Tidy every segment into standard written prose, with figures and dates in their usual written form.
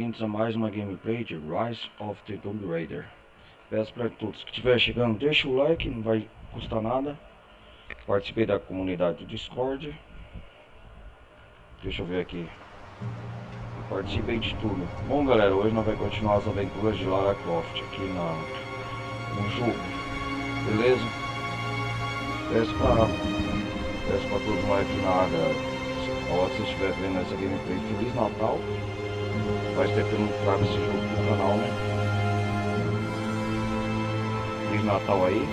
Bem-vindos a mais uma gameplay de Rise of the Tomb Raider. Peço para todos que estiver chegando, deixa o like, não vai custar nada. Participei da comunidade do Discord. Deixa eu ver aqui. Participei de tudo. Bom galera, hoje nós vamos continuar as aventuras de Lara Croft aqui no jogo. Beleza? Peço para todos mais aqui na área, a hora que você estiver vendo essa gameplay, Feliz Natal. Faz tempo que eu não trago esse jogo pro canal, né? Feliz Natal aí.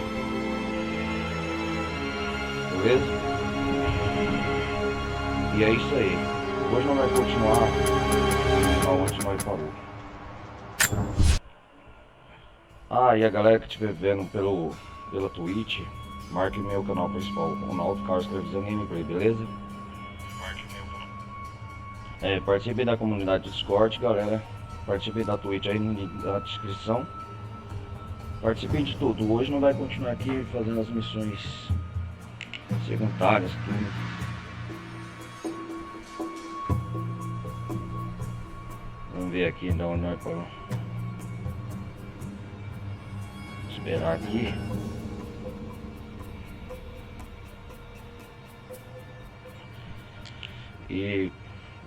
Beleza? E é isso aí. Hoje nós vamos continuar aonde nós parou. E a galera que estiver vendo pela Twitch, marque meu canal principal, Ronaldo Carlos Televisão Gameplay, beleza? Participe da comunidade do Discord, galera. Participe da Twitch aí no link da descrição. Participe de tudo. Hoje não vai continuar aqui fazendo as missões secundárias, tudo. Vamos ver aqui de onde nós vamos. Esperar aqui. E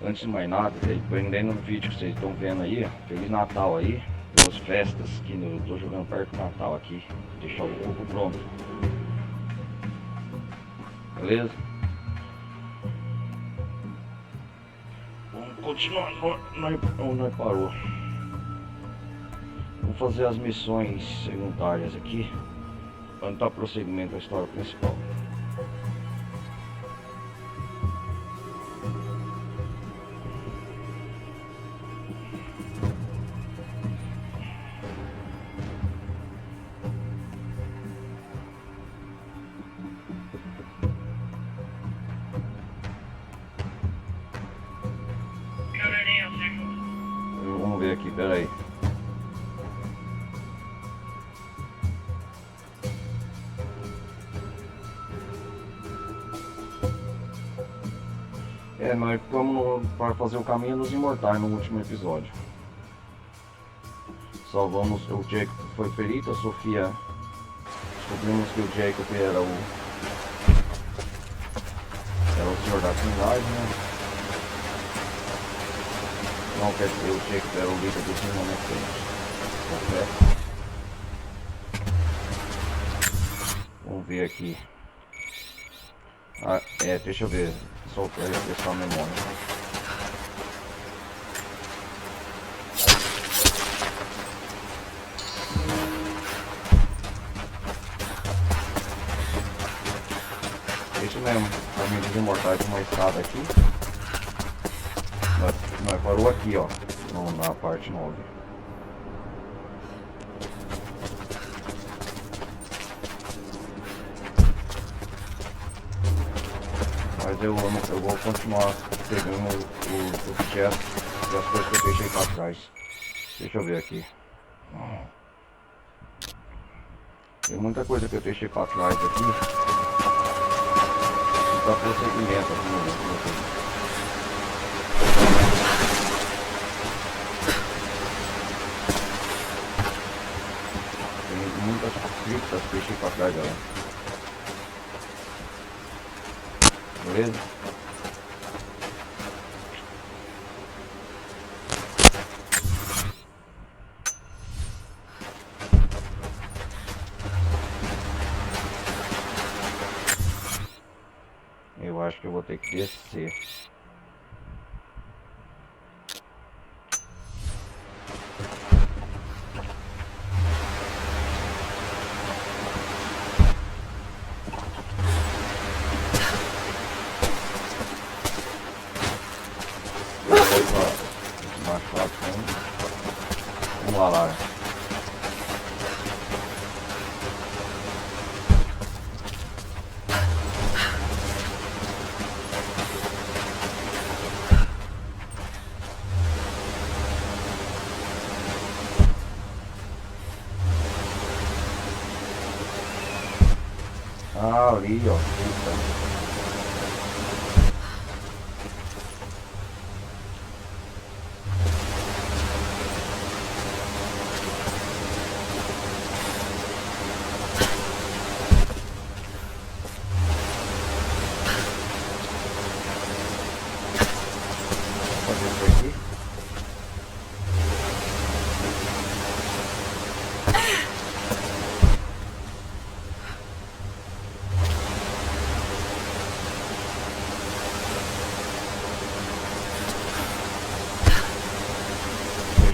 antes de mais nada, prendendo no vídeo que vocês estão vendo aí, Feliz Natal aí, boas festas, que eu tô jogando perto do Natal aqui, deixar o corpo pronto. Beleza? Vamos continuar onde nós parou. Vou fazer as missões secundárias aqui, para dar prosseguimento à história principal. Vamos ver aqui, peraí. Nós vamos para fazer o caminho dos imortais no último episódio. Salvamos o Jacob, que foi ferido, a Sofia. Descobrimos que o Jacob era o senhor da Trindade, né? Não quer dizer, o Jacob era o líder dos Remanescentes. Vamos ver aqui. Deixa eu ver. Só para refrescar a memória. Isso mesmo, caminho dos imortais, uma escada aqui. Nós parou aqui, ó, na parte 9. Mas eu vou continuar pegando os objetos e as coisas que eu deixei para trás. Deixa eu ver aqui. Tem muita coisa que eu deixei para trás aqui. Dá prosseguimento aqui no vídeo. Tem muitas criptas que eu deixei para trás, galera. Beleza? Eu acho que eu vou ter que descer. Vamos lá, Lara. Ali, ó. Eita.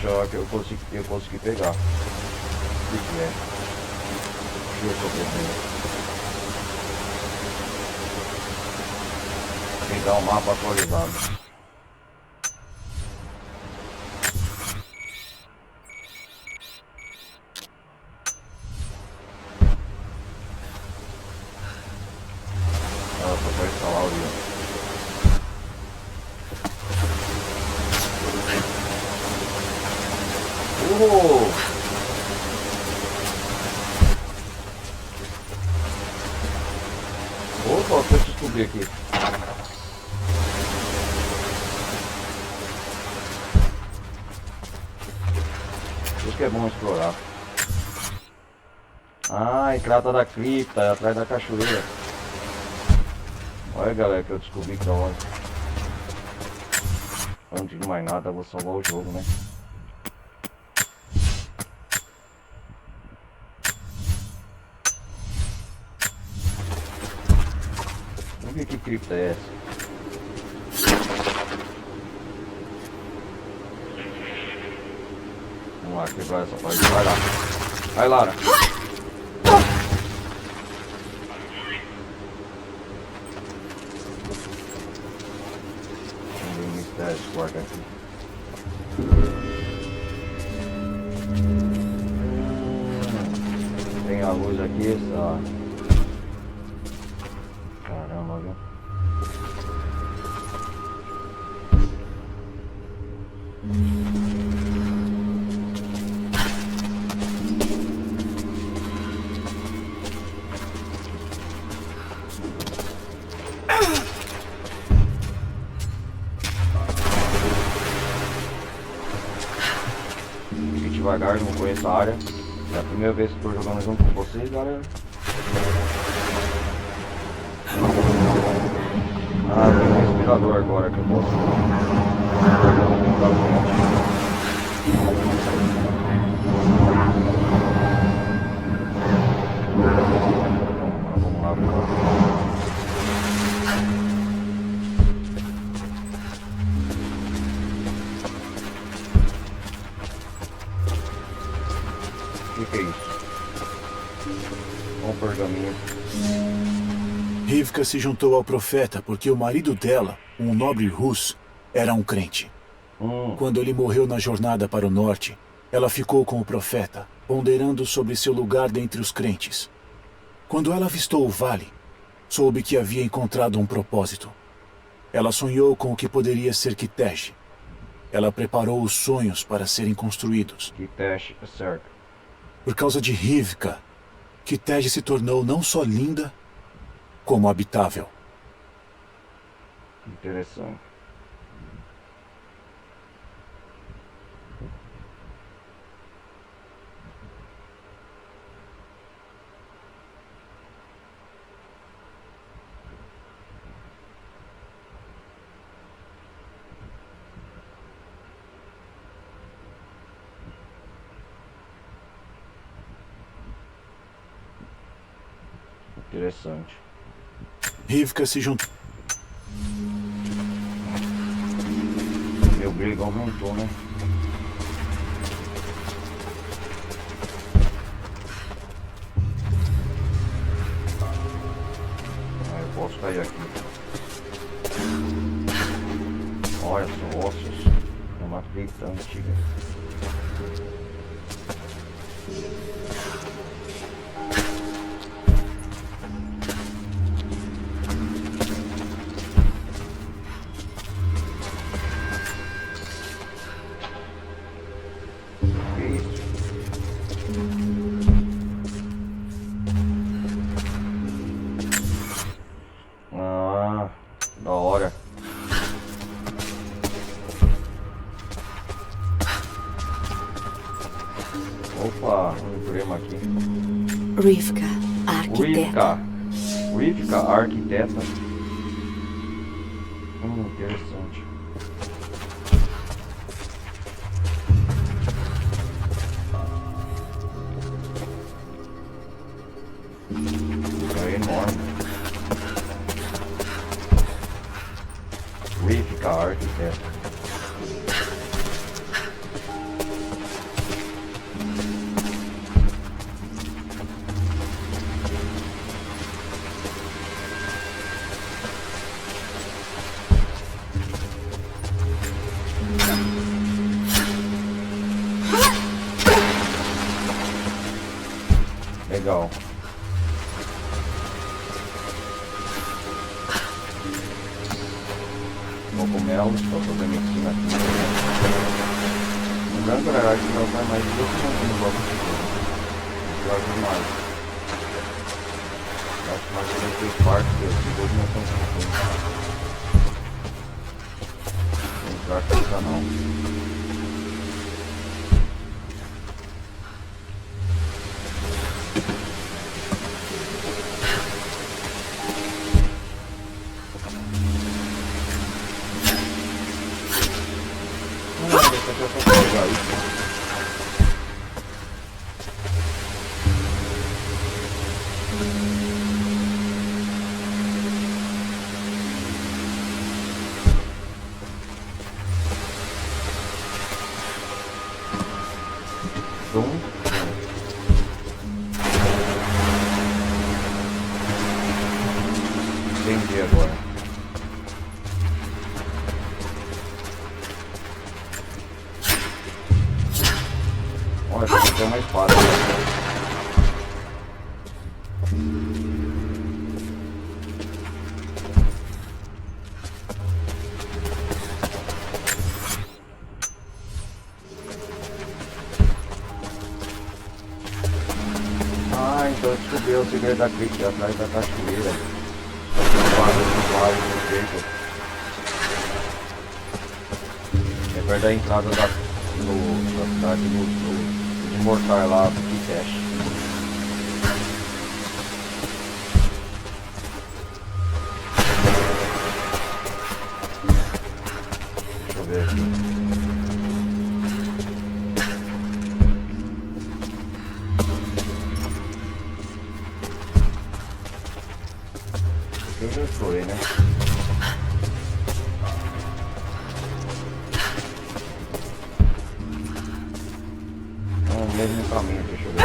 achar que eu consegui pegar. O que é? Deixa eu ver se eu consigo. Pegar o mapa atualizado. Só pra instalar o livro. Opa, deixa eu descobrir aqui. Isso que é bom explorar. Ah, entrada da cripta, é atrás da cachoeira. Olha galera, que eu descobri que da hora. Eu não digo mais nada, eu vou salvar o jogo, né? Vamos ver que cripta é essa. Vamos lá, quebrar essa parte. Vai lá. Vai, Lara. Vamos ver o mistério desse quarto aqui. Tem a luz aqui, essa... Caramba, viu? Fique devagar, não conheço a área. É a primeira vez que estou jogando junto com vocês, galera. Ah, tem um respirador agora que eu posso. Vamos lá, vamos lá. O que é isso? Um pergaminho. Rivka se juntou ao profeta porque o marido dela, um nobre Rus, era um crente. Quando ele morreu na jornada para o norte, ela ficou com o profeta, ponderando sobre seu lugar dentre os crentes. Quando ela avistou o vale, soube que havia encontrado um propósito. Ela sonhou com o que poderia ser Kitej. Ela preparou os sonhos para serem construídos. Kitej, é certo. Por causa de Rivka, Kitej se tornou não só linda, como habitável. Interessante. Interessante. Rivka se juntou. Meu brilho aumentou, né? Ah, eu posso cair aqui. Olha só, ossos. É uma cripta antiga. Da hora. Opa, um problema aqui. Rivka, a arquiteta. Rivka, a arquiteta. Interessante. É enorme. Rivka, a arquiteta. Legal. Cogumelos para fazer medicina aqui. Lembrando, galera, que não vai mais 2 segundos no bloco de tudo. Eu acho mais. Acho que mais de 3 partes de 2 não estão conseguindo. Entrar aqui no canal. Entendi agora. Olha, essa aqui é uma espada. Ah, então eu descobri o segredo da crítica atrás da cachoeira. É perto da entrada da cidade de Mortar lá do Kitesh. Deixa eu ver aqui. Eu já foi, né? É o mesmo caminho, deixa eu ver.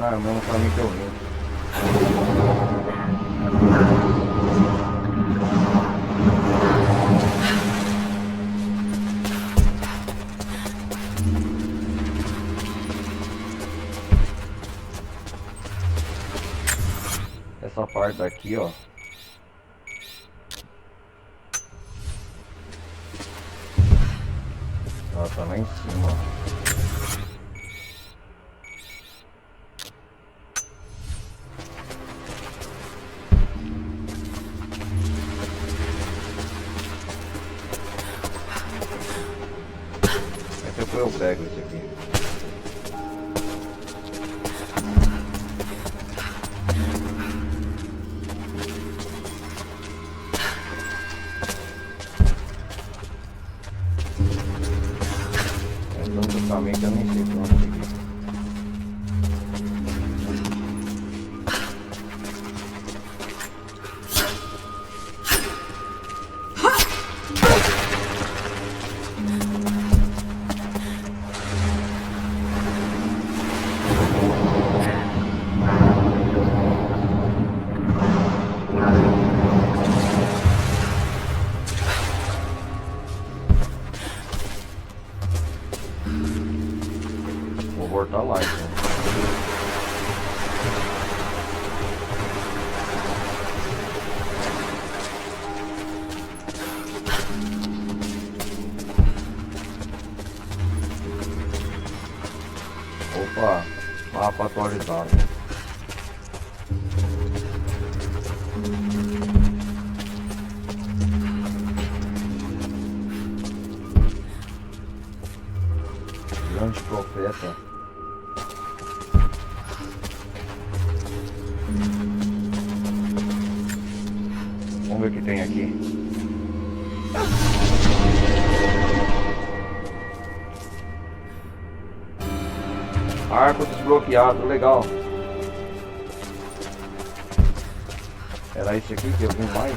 Ah, é o mesmo caminho que eu vim. Essa parte daqui, ó. Ela tá lá em cima, ó. Depois eu pego esse aqui. Então justamente eu nem sei pra onde seguir. Vou voltar lá então. Opa, mapa atualizado. Grande profeta. Vamos ver o que tem aqui. Arco desbloqueado, legal. Era esse aqui que eu vim mais?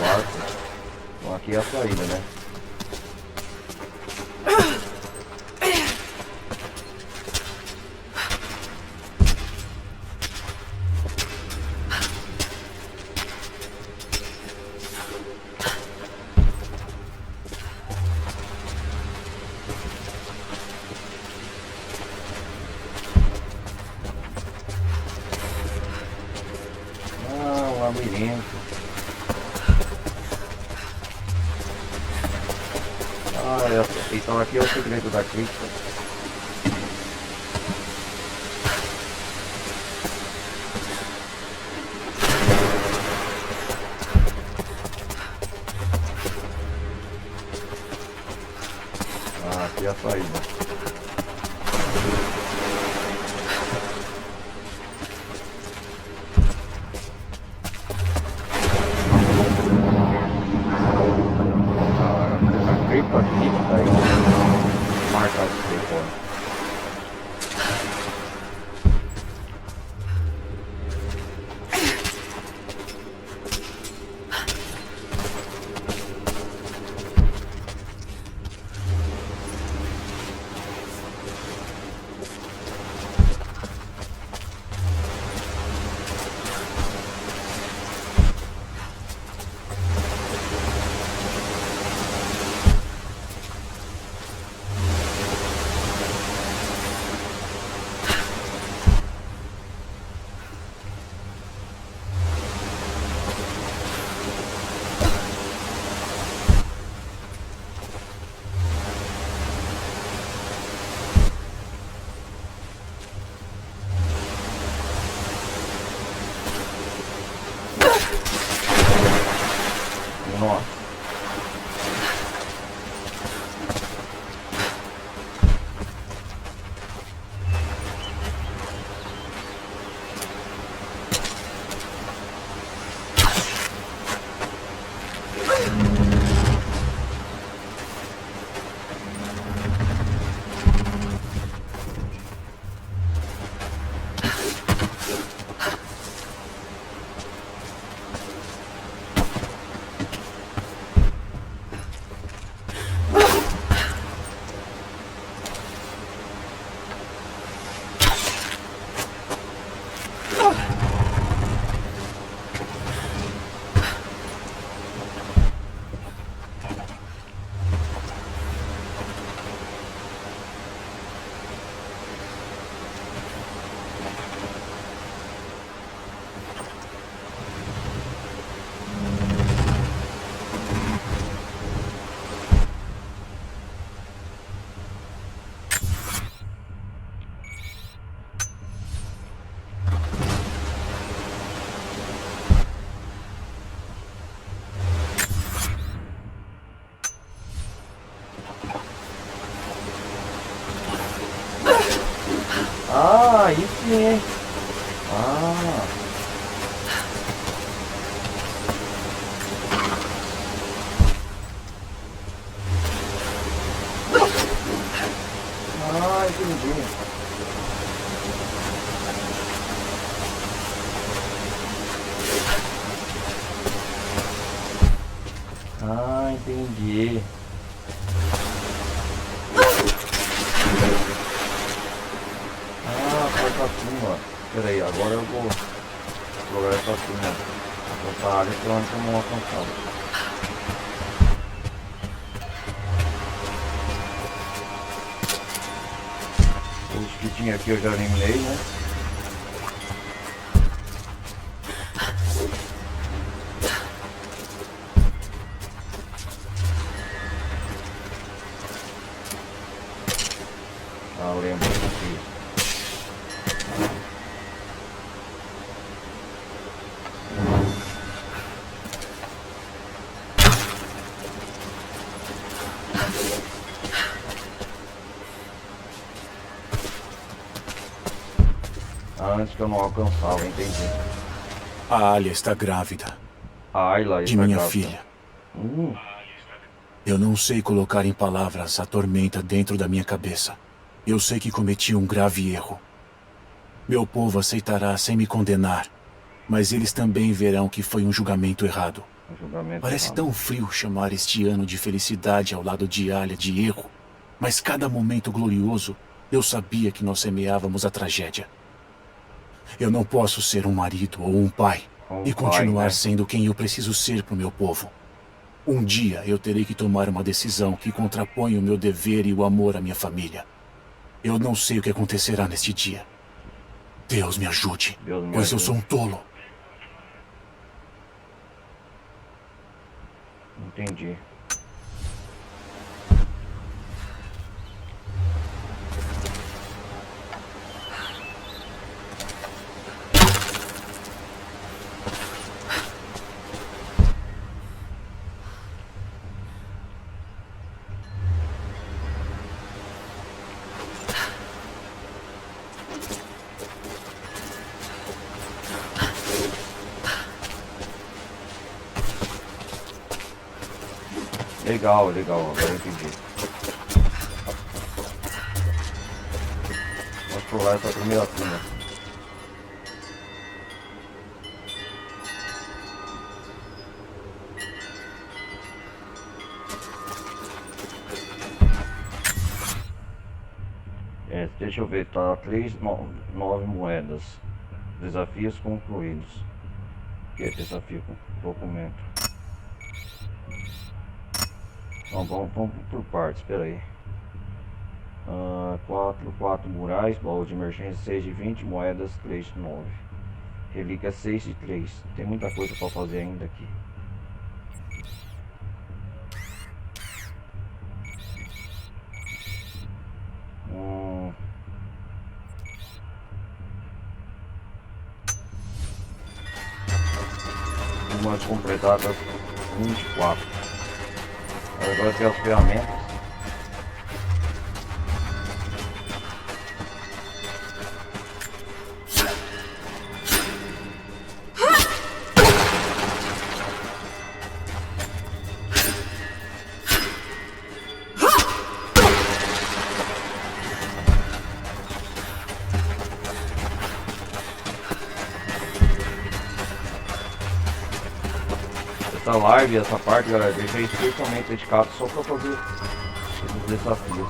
arco. Então aqui é a saída, né? Labirinto. Então aqui é o segredo da cripta. Aqui é a saída. Nossa. Ah, aí sim. Ah. Ah, entendi. Ah, entendi. Pera aí, agora eu vou explorar essa turma, essa área que eu antes não alcançava. Os que tinha aqui eu já eliminei, né? Ah, eu lembro aqui. Antes que eu não alcançava, entendi. A Alia está grávida. A Ayla de está minha grávida. filha. Eu não sei colocar em palavras a tormenta dentro da minha cabeça. Eu sei que cometi um grave erro. Meu povo aceitará sem me condenar, mas eles também verão que foi um julgamento errado. O julgamento Parece final. tão frio chamar este ano de felicidade ao lado de Alia de erro, mas cada momento glorioso eu sabia que nós semeávamos a tragédia. Eu não posso ser um marido ou um pai e continuar sendo quem eu preciso ser para o meu povo. Um dia eu terei que tomar uma decisão que contrapõe o meu dever e o amor à minha família. Eu não sei o que acontecerá neste dia. Deus me ajude, pois eu sou um tolo. Entendi. Legal, legal, agora eu entendi. Vamos pular essa primeira tuna. Deixa eu ver, tá 9 moedas. Desafios concluídos. O que é desafio com documento? Então, vamos por partes, espera aí. 4 murais, baú de emergência 6 de 20, moedas 3 de 9. Relíquia 6 de 3. Tem muita coisa para fazer ainda aqui. Umas completadas 24. Agora tem as ferramentas. Essa live, essa parte, galera, deixei especialmente dedicado só pra fazer esses desafios.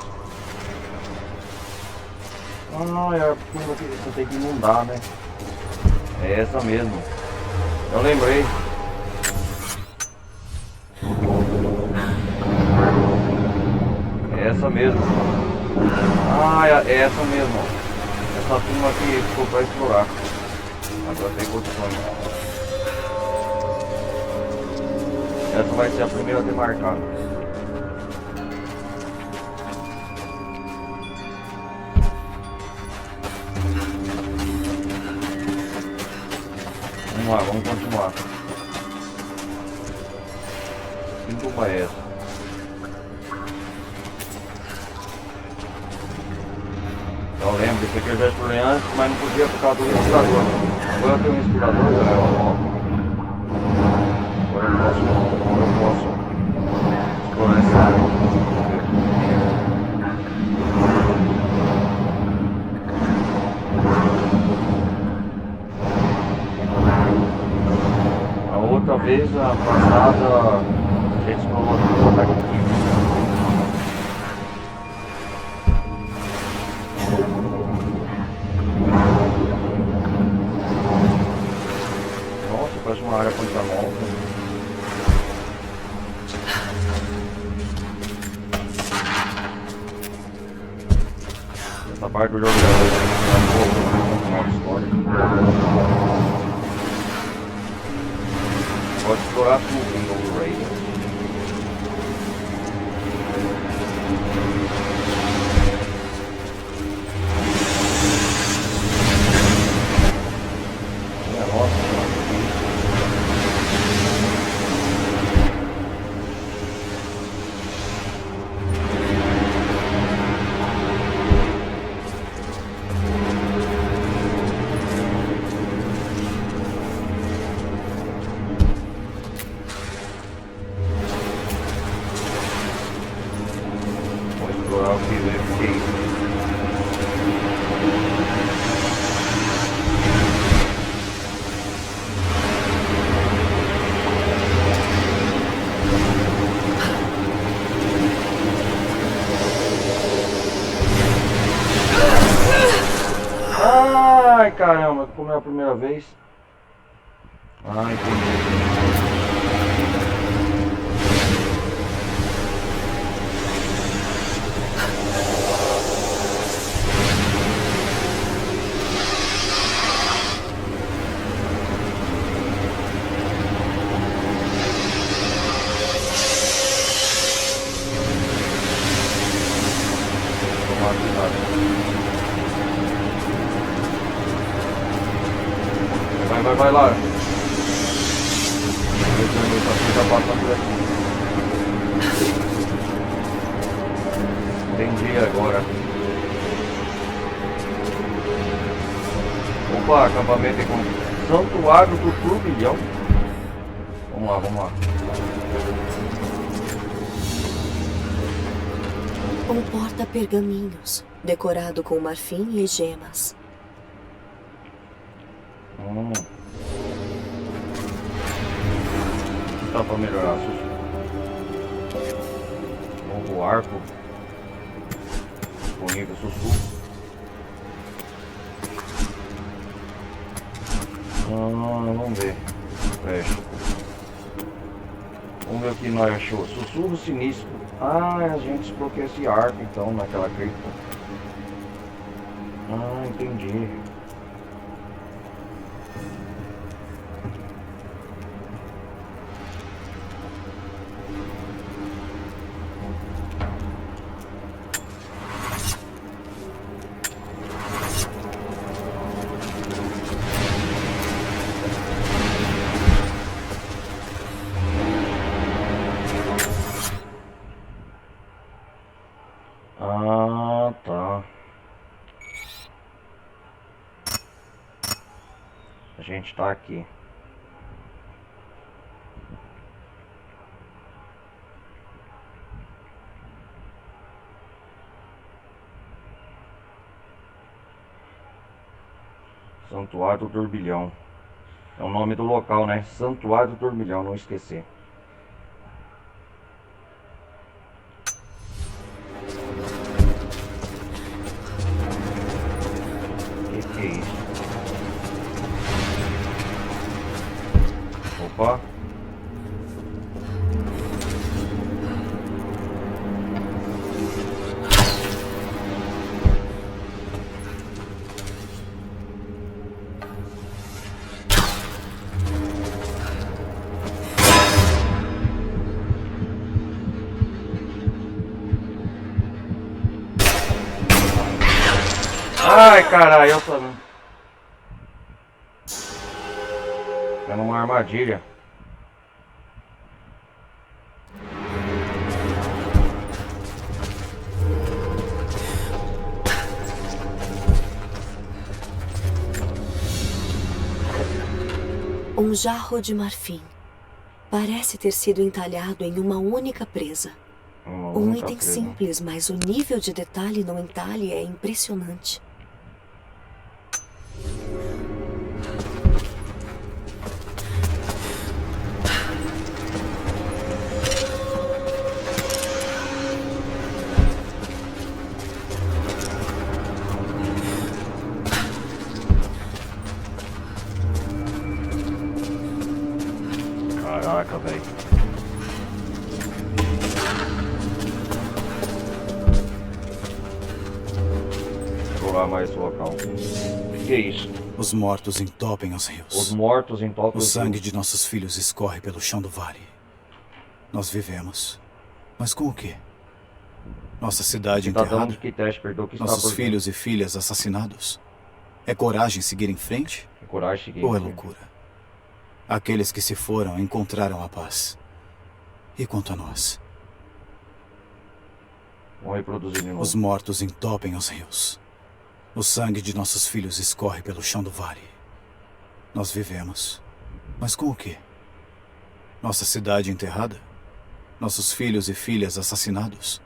Ah, é a turma que você tem que inundar, né? É essa mesmo. Eu lembrei. É essa mesmo. Ah, é essa mesmo. Essa turma aqui ficou pra explorar. Agora tem condições. Essa vai ser a primeira demarcada. Vamos lá, vamos continuar. Que tumba é essa? Eu lembro, esse aqui eu já explorei antes, mas não podia por causa do respirador. Agora eu tenho um respirador, galera. Agora eu posso explorar essa área. A outra vez, a passada, a gente explorou tudo aqui. Nossa, parece uma área contramão. Essa parte do jogo é um pouco história. Pode explorar tudo em Old Raid. caramba, como é a primeira vez. Ah, entendi. Vai lá. Já passa por aqui. Entendi agora. Opa, acampamento com Santuário do Turbilhão. Vamos lá, vamos lá. Um porta-pergaminhos, decorado com marfim e gemas. Dá pra melhorar, novo arco disponível, sussurro. Vamos ver. Fecha. Vamos ver o que nós achou. Sussurro sinistro. A gente desbloqueou esse arco então naquela cripta. Entendi. Tá. A gente tá aqui. Santuário do Turbilhão. É o nome do local, né? Santuário do Turbilhão, não esquecer. Que é isso? Opa. Ai, caralho, eu tô... É numa armadilha. Um jarro de marfim. Parece ter sido entalhado em uma única presa. Um item simples, mas o nível de detalhe no entalhe é impressionante. Caraca, velho. Explorar mais o local. O que é isso? Os mortos entopem os rios. Os mortos entopem os os sangue rios. de nossos filhos escorre pelo chão do vale. Nós vivemos. Mas com o quê? Nossa cidade enterrada? Nossos filhos e filhas assassinados? É coragem seguir em frente? É coragem seguir ou é loucura? Aqueles que se foram encontraram a paz. E quanto a nós? Vamos reproduzir de novo. Os mortos entopem os rios. O sangue de nossos filhos escorre pelo chão do vale. Nós vivemos. Mas com o quê? Nossa cidade enterrada? Nossos filhos e filhas assassinados?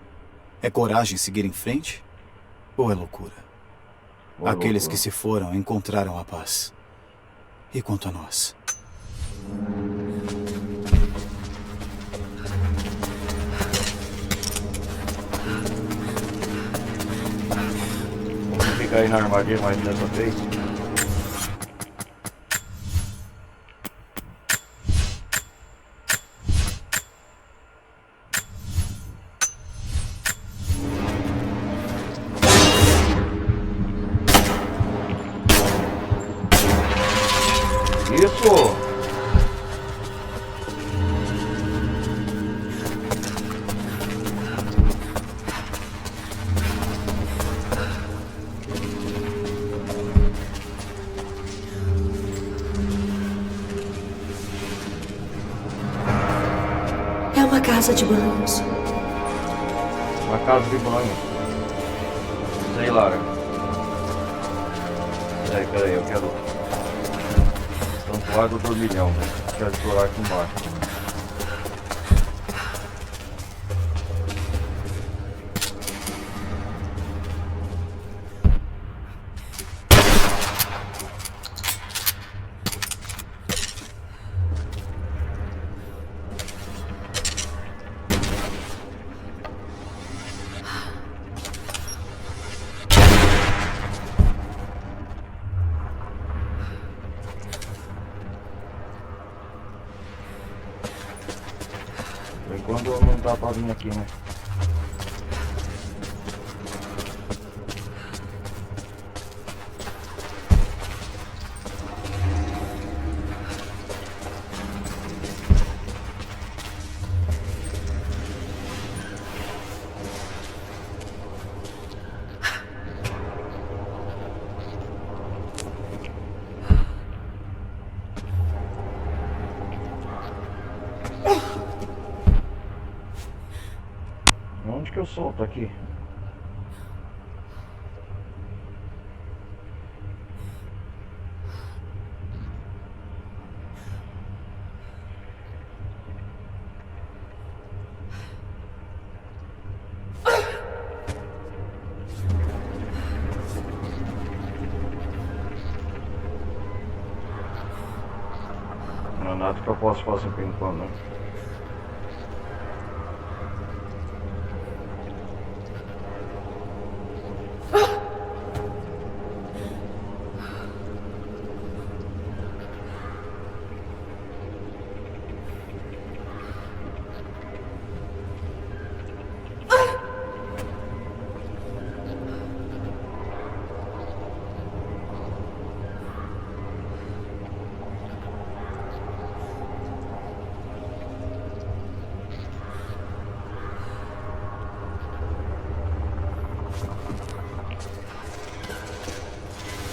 É coragem seguir em frente? Ou é loucura? Aqueles que se foram encontraram a paz. E quanto a nós? Vamos ficar aí na armadilha mais dessa vez. Isso! É uma casa de banhos. Uma casa de banho. Sei, Lara. Peraí, eu quero... Santuário do Dormilhão. Quero explorar aqui embaixo. Enquanto não dá pra vir aqui, né? Onde que eu solto aqui? Não é nada que eu possa fazer por enquanto, né?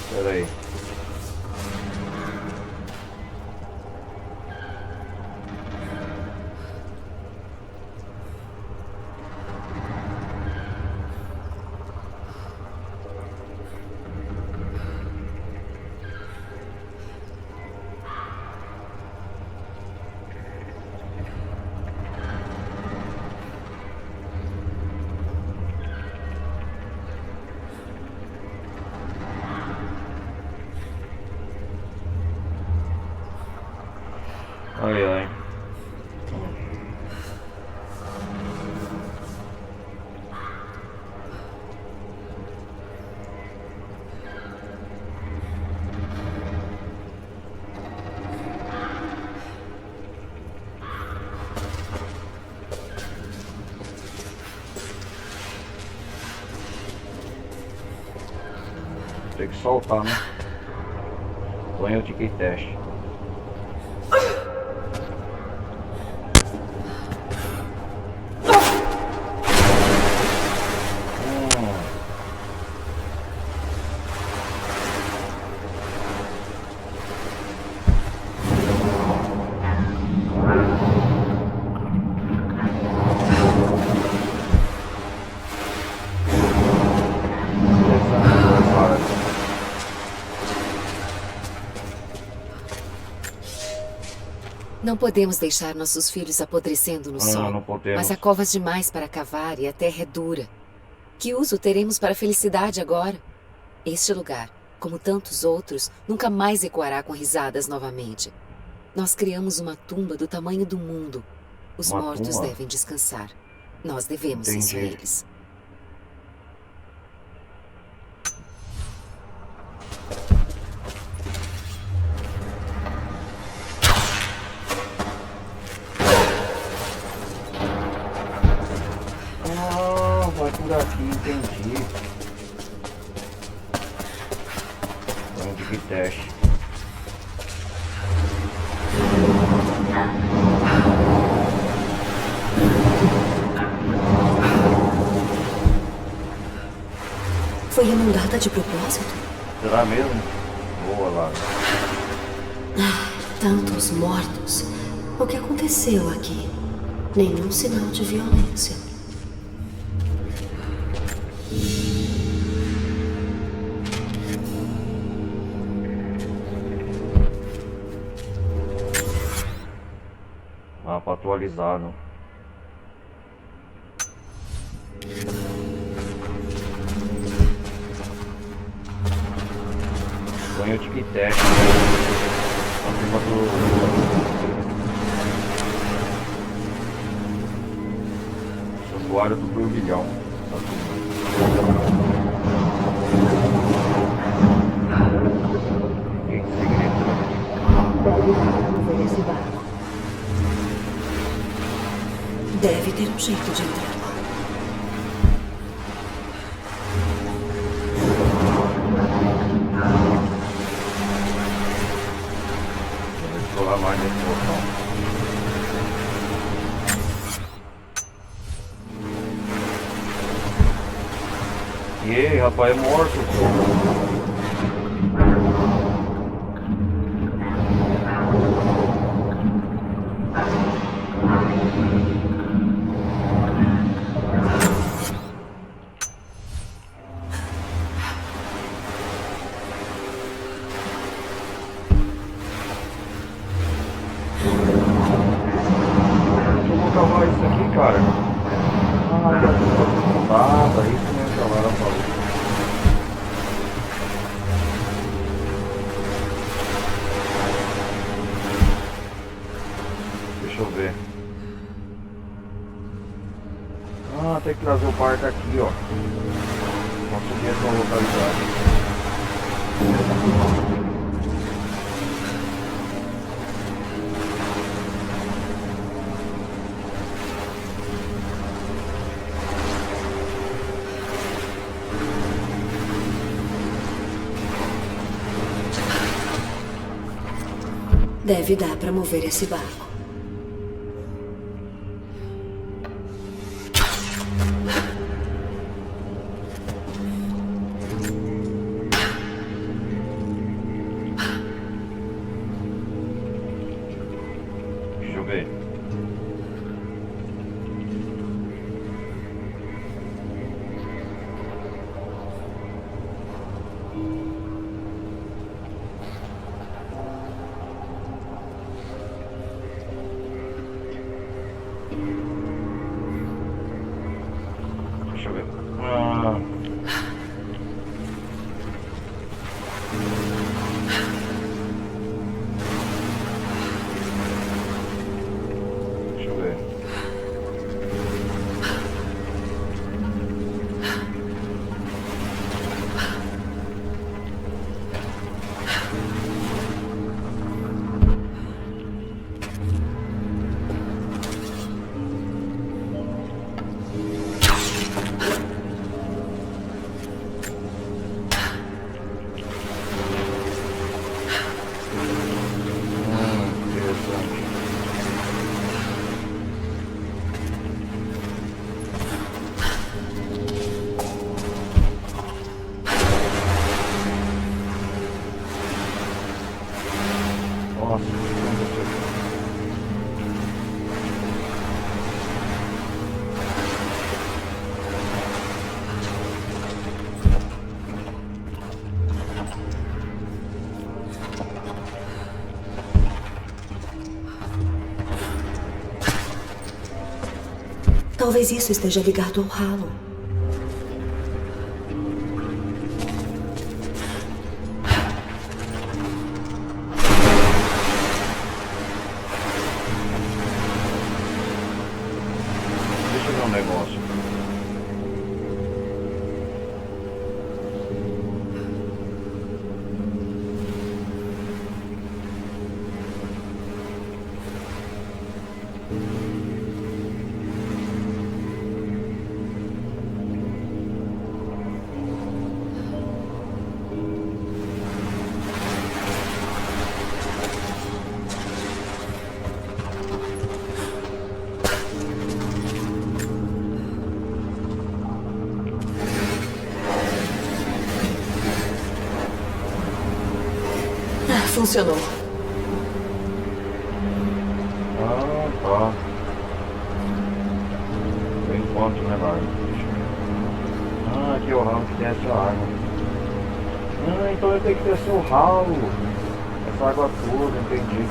Pera aí. Ai, ai. Tem que soltar, né? Põe o ticket teste. Não podemos deixar nossos filhos apodrecendo no sol. Não podemos. Mas há covas demais para cavar e a terra é dura. Que uso teremos para a felicidade agora? Este lugar, como tantos outros, nunca mais ecoará com risadas novamente. Nós criamos uma tumba do tamanho do mundo. Os Uma mortos tumba? devem descansar. Nós devemos isso a Entendi. eles. Ah, vai por aqui, entendi. Põe o ticket teste. Foi inundada de propósito? Será mesmo? Boa, Lara. Tantos mortos. O que aconteceu aqui? Nenhum sinal de violência. Mapa atualizado. Sonho de Kitec. Acima do... Usuário do turbilhão. Que segredo. Ver esse barco. Deve ter um jeito de entrar lá. Vou explorar mais nesse portão. E aí, rapaz, é morto. Deixa eu cavar isso aqui, cara. Nada, isso mesmo que a Lara falou. Deixa eu ver. Tem que trazer o parque aqui, ó. Vamos subir essa localidade. Deve dar para mover esse barco. Deixa eu ver. Deixa eu ver. Deixa eu ver. Interessante. Nossa, que aconteceu? Talvez isso esteja ligado ao ralo. Deixa eu ver um negócio. funcionou. Ah, tá. Eu encontro, né, lá? Ah, aqui é o ralo que desce a água. Ah, então eu tenho que descer o ralo. Essa água toda, entendi.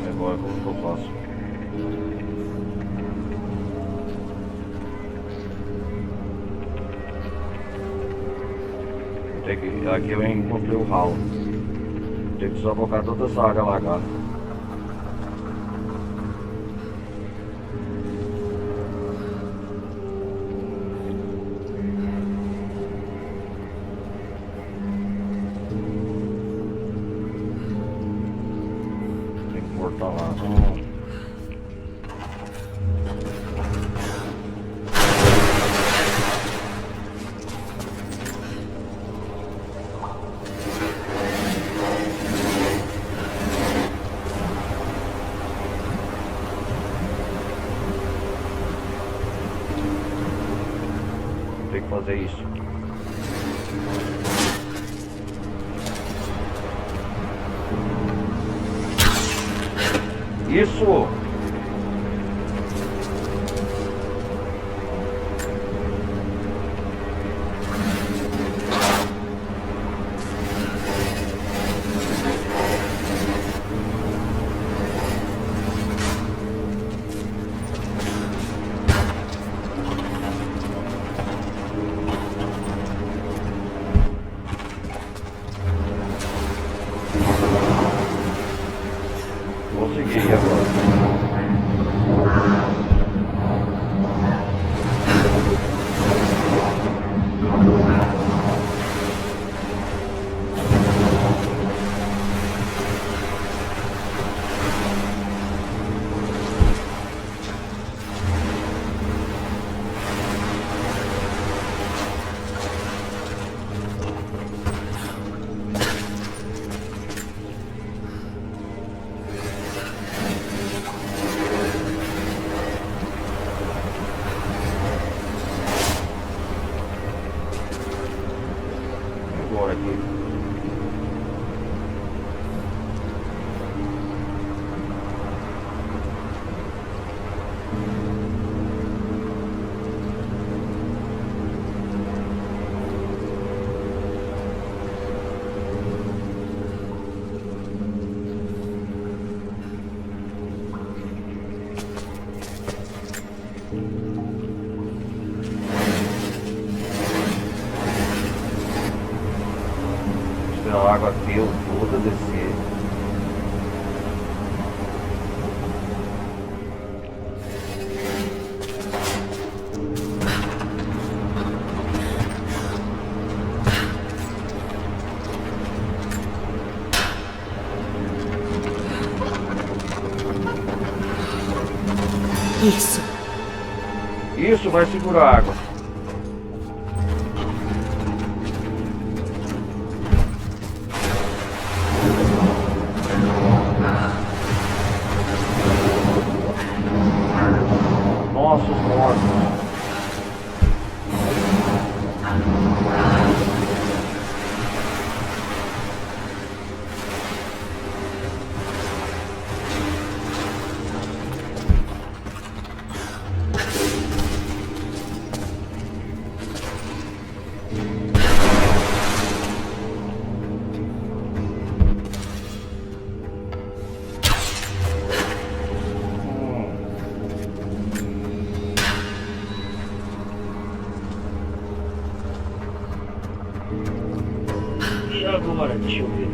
Agora como que eu faço? Aqui eu encontrei o ralo. Tem que só colocar toda essa água alagada. Tem que cortar lá. Tem que fazer isso. Isso! Consegui agora. Agora aqui. A água deu toda descer. Isso. Isso vai segurar a água. Nossos mortos. E agora, deixa eu ver.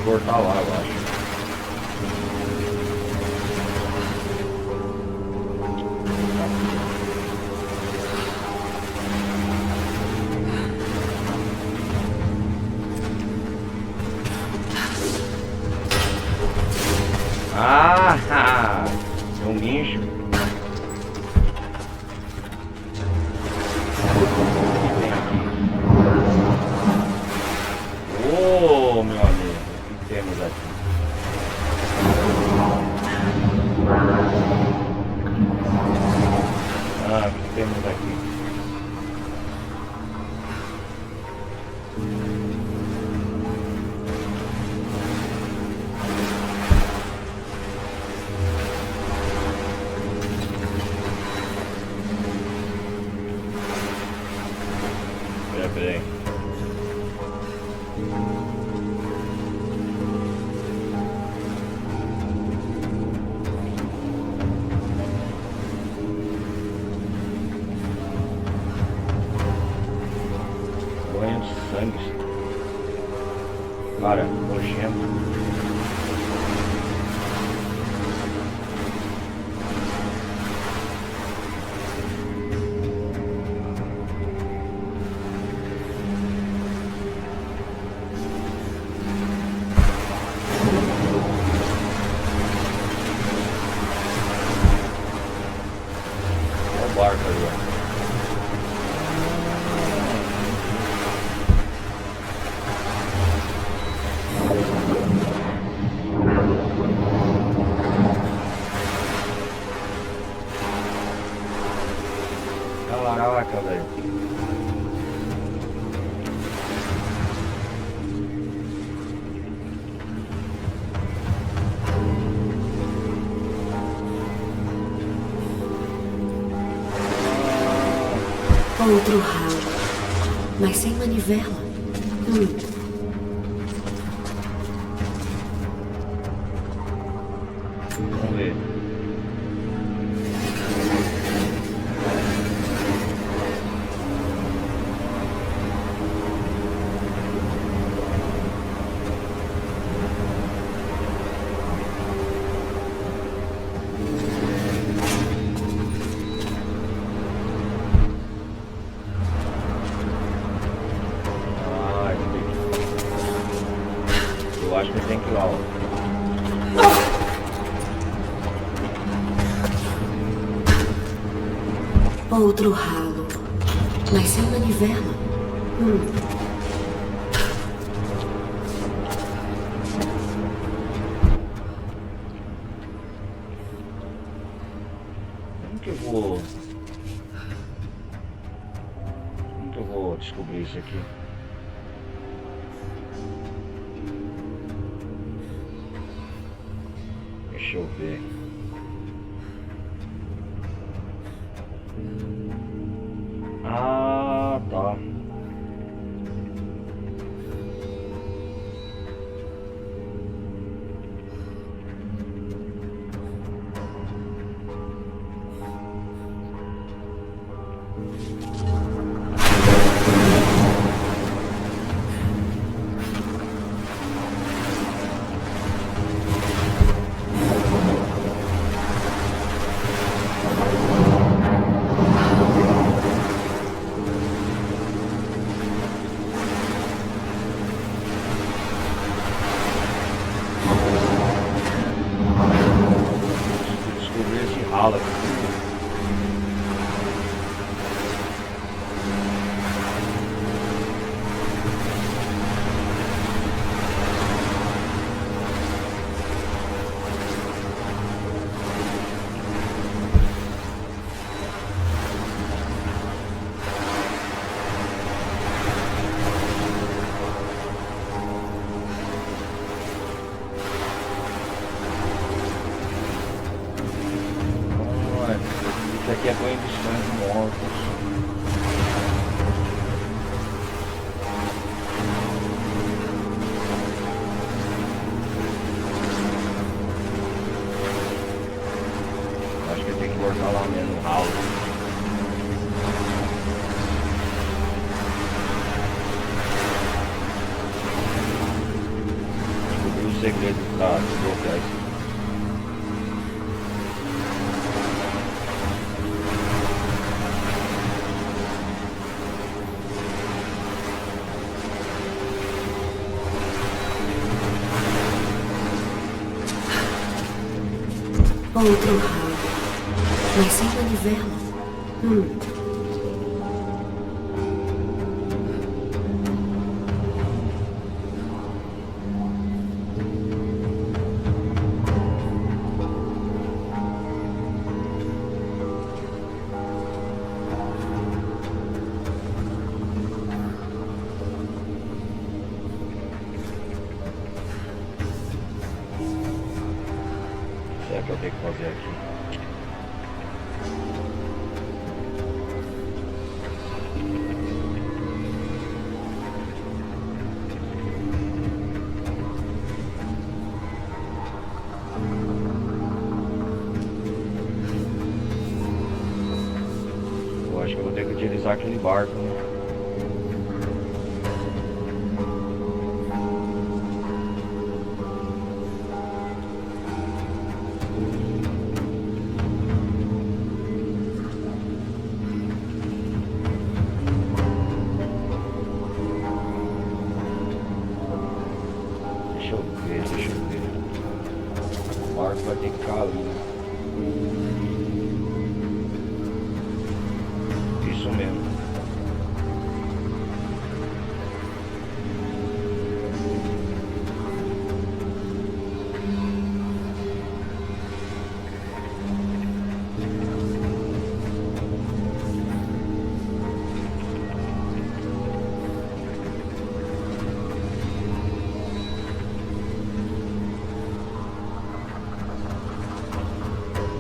Cortar lá, eu acho. Ah, é um guincho. O que tem aqui? Oh, meu amigo, o que temos aqui? Ah, o que temos aqui? Peraí. Banho de sangue. Cara, nojento. Barco ali, ó. Caraca, velho. Outro ralo, mas sem manivela. Vamos ver. Eu acho que tem que ir lá, ó. Outro ralo, mas sem manivela. Como que eu vou descobrir isso aqui? Deixa eu ver. Ah, tá. segredo pra desbloquear isso. Outro ralo, mas sem manivela. O que é que eu tenho que fazer aqui? Eu acho que eu vou ter que utilizar aquele barco, né? Deixa eu ver. O barco vai ter que ficar ali, né? Isso mesmo.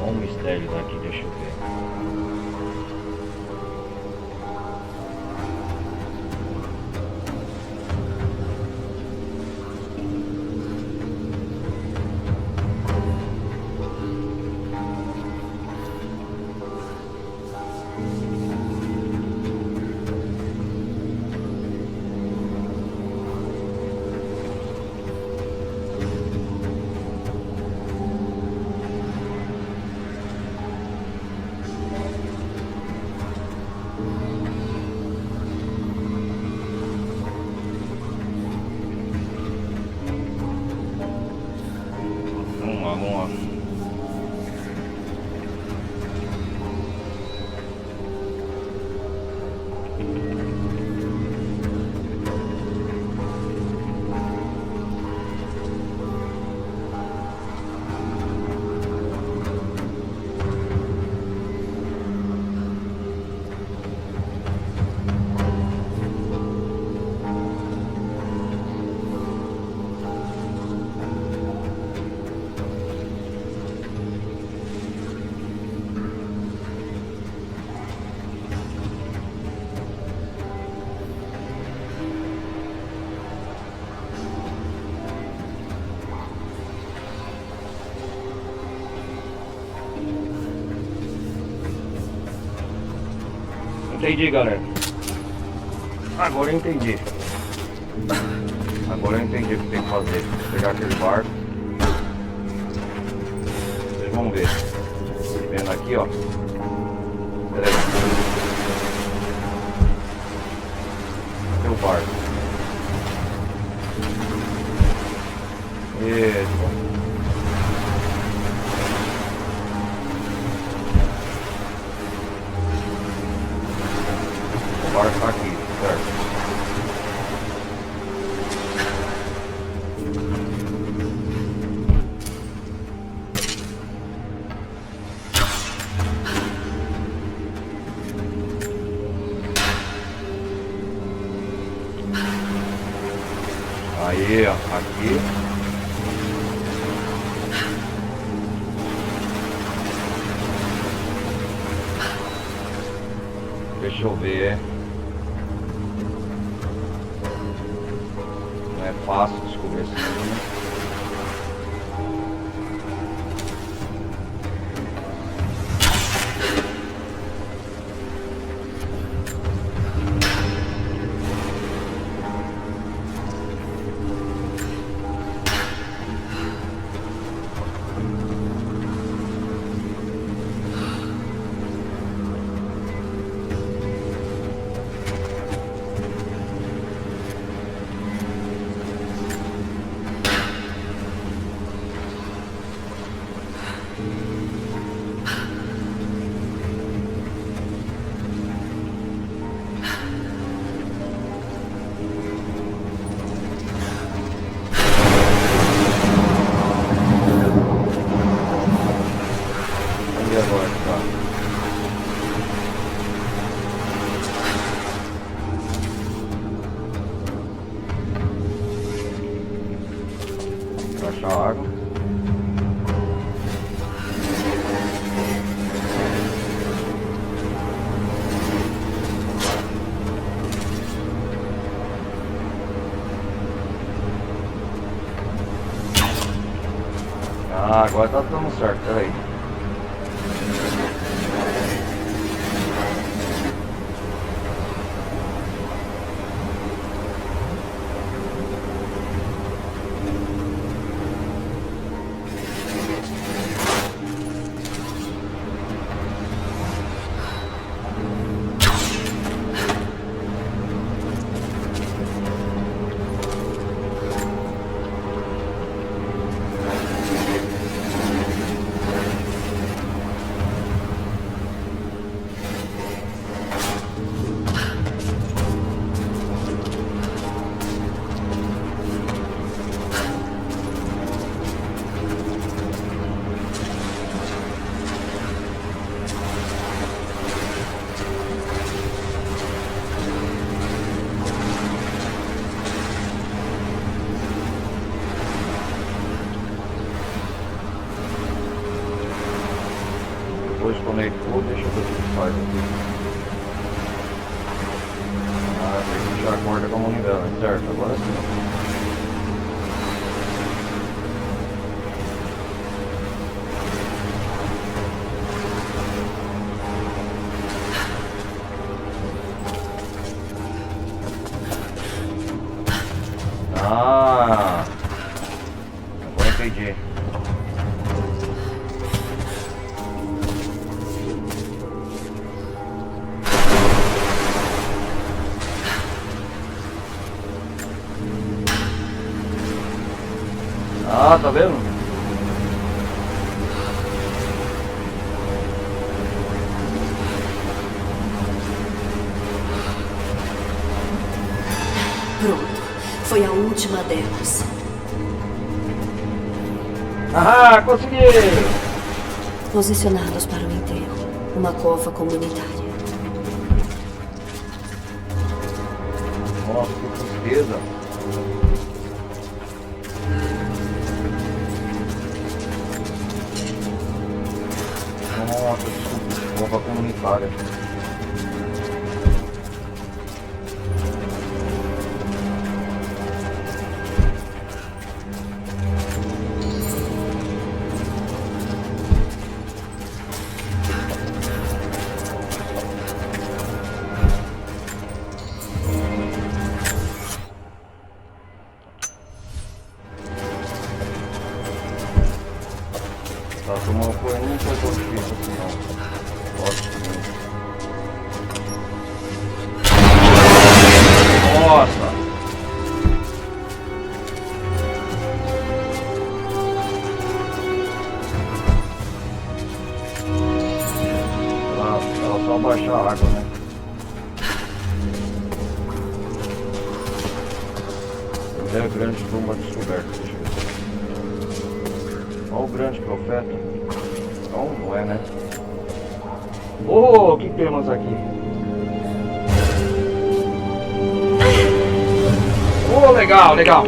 Um mistério daqui, deixa eu ver. Vamos lá. Entendi, galera. Agora eu entendi. Agora eu entendi o que tem que fazer. Vou pegar aquele barco. Vocês vão ver. Vendo aqui, ó. Pera aí. Cadê o barco? Isso. O barco tá aqui, certo? Aí, ó, aqui. Deixa eu ver. Não é fácil descobrir esse caminho. baixar a água. Ah, agora tá dando certo, peraí. Depois conectou, deixa eu ver o que faz aqui. Ah, aqui já acorda como nível, certo? Agora sim. Ah, agora entendi. Ah, tá vendo? Pronto. Foi a última delas. Ah, consegui! Posicionados para o enterro. Uma cova comunitária. Nossa, que tristeza. Nossa, desculpa, cova comunitária. Tá, tomou foi não foi tão difícil assim não. Ótimo. Nossa! Ela só baixar a água, né? Primeira grande tumba descoberta, deixa eu ver. Olha o grande profeta. Não, não é, né? Oh, o que temos aqui? Oh, legal, legal.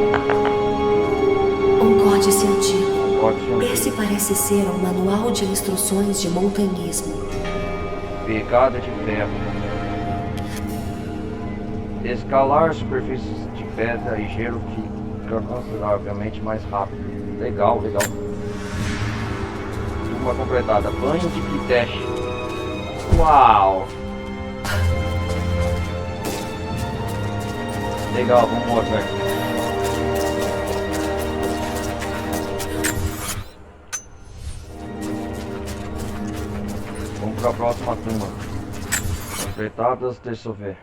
Um códice antigo. Ótimo. Esse parece ser um manual de instruções de montanhismo. Pegada de ferro. Escalar superfícies de pedra e gelo fica consideravelmente mais rápido. Legal, legal. Uma completada. Banho de Kitesh. Uau! Legal, vamos mostrar aqui. Vamos para a próxima tumba. Completadas, deixa eu ver.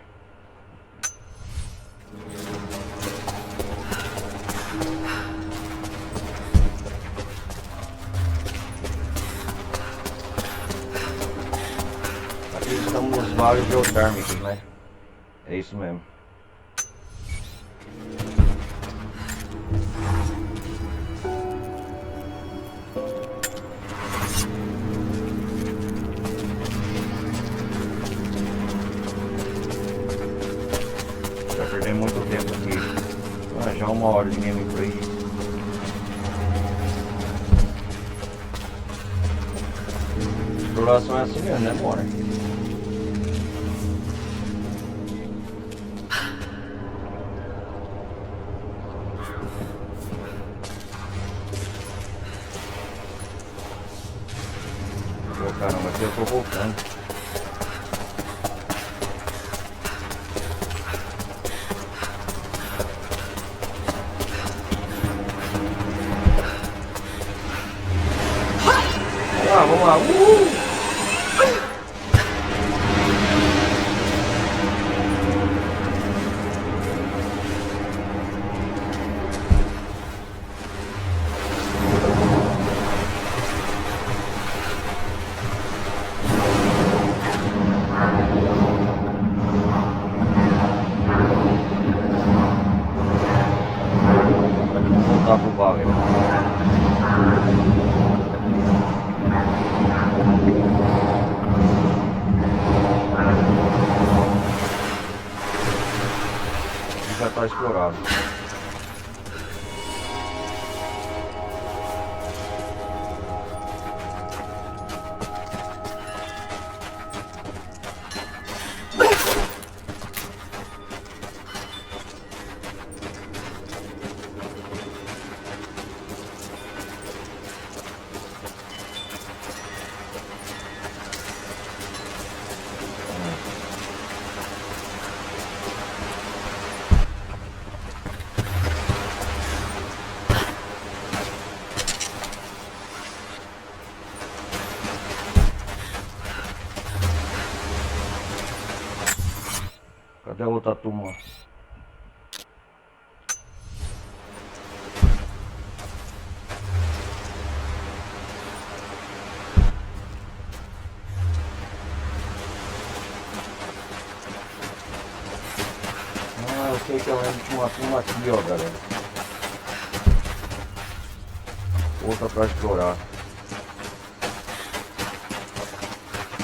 Aqui estamos nos vales geotérmicos, né? É isso mesmo. Já perdi muito tempo aqui. Ah, já 1 hora de gameplay. Exploração é assim mesmo, né, Mora? Pô, caramba, aqui eu tô voltando. Vamos lá. Voltar pro vale. Já está explorado. Cadê a outra turma? Ah, eu sei que eu lembro de uma turma aqui, ó, galera. Outra pra explorar.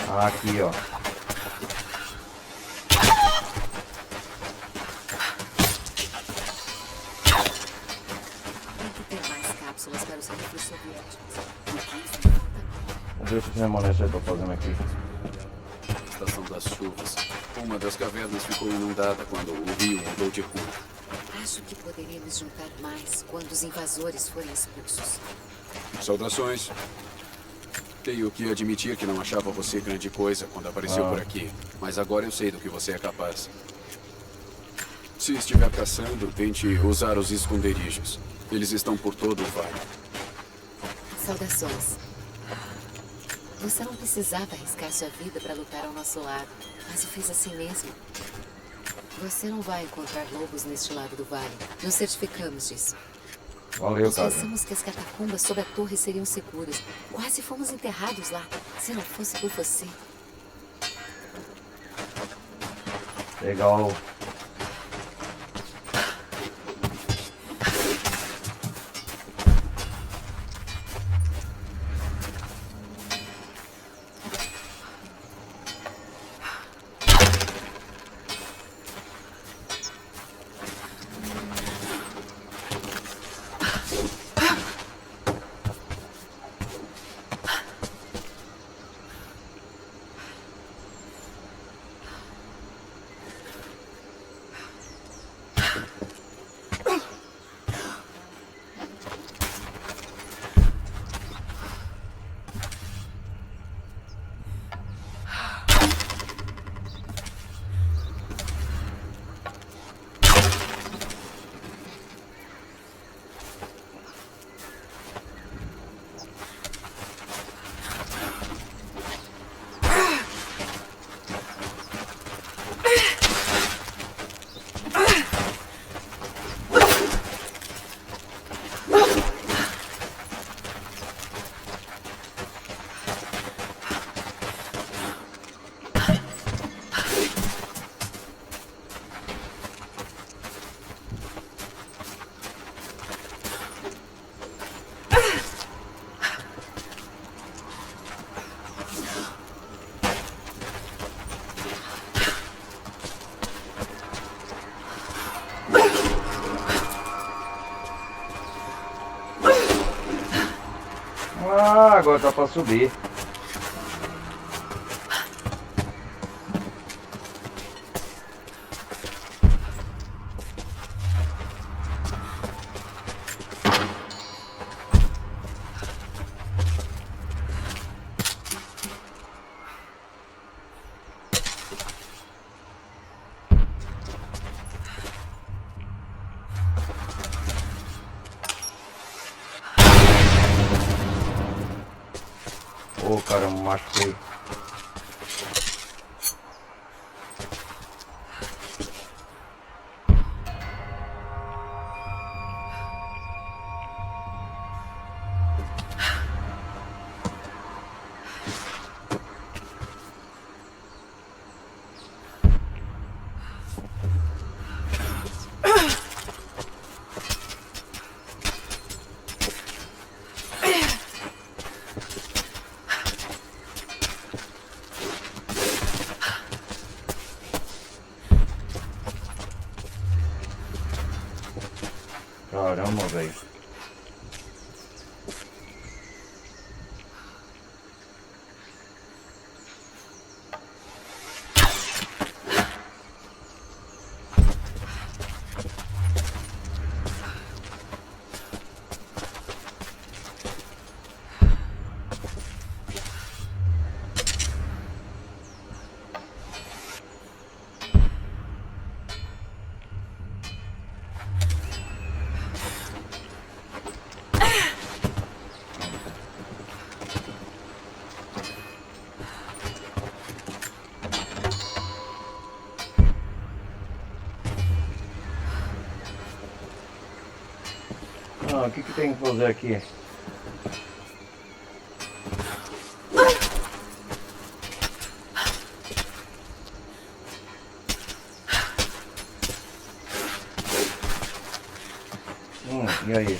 Ah, aqui, ó. Para os reféns soviéticos. Vamos ver o que esse remanescente tá fazendo aqui. Estação das chuvas. Uma das cavernas ficou inundada quando o rio mudou de rumo. Acho que poderíamos juntar mais quando os invasores forem expulsos. Saudações. Tenho que admitir que não achava você grande coisa quando apareceu por aqui. Mas agora eu sei do que você é capaz. Se estiver caçando, tente usar os esconderijos. Eles estão por todo o vale. Saudações. Você não precisava arriscar sua vida para lutar ao nosso lado, mas o fez assim mesmo. Você não vai encontrar lobos neste lado do vale. Nos certificamos disso. Valeu, cara. Pensamos que as catacumbas sob a torre seriam seguras. Quase fomos enterrados lá, se não fosse por você. Legal. Ah, agora tá pra subir. Ô, caramba, machuquei. Caramba, velho. O que tem que fazer aqui? E aí?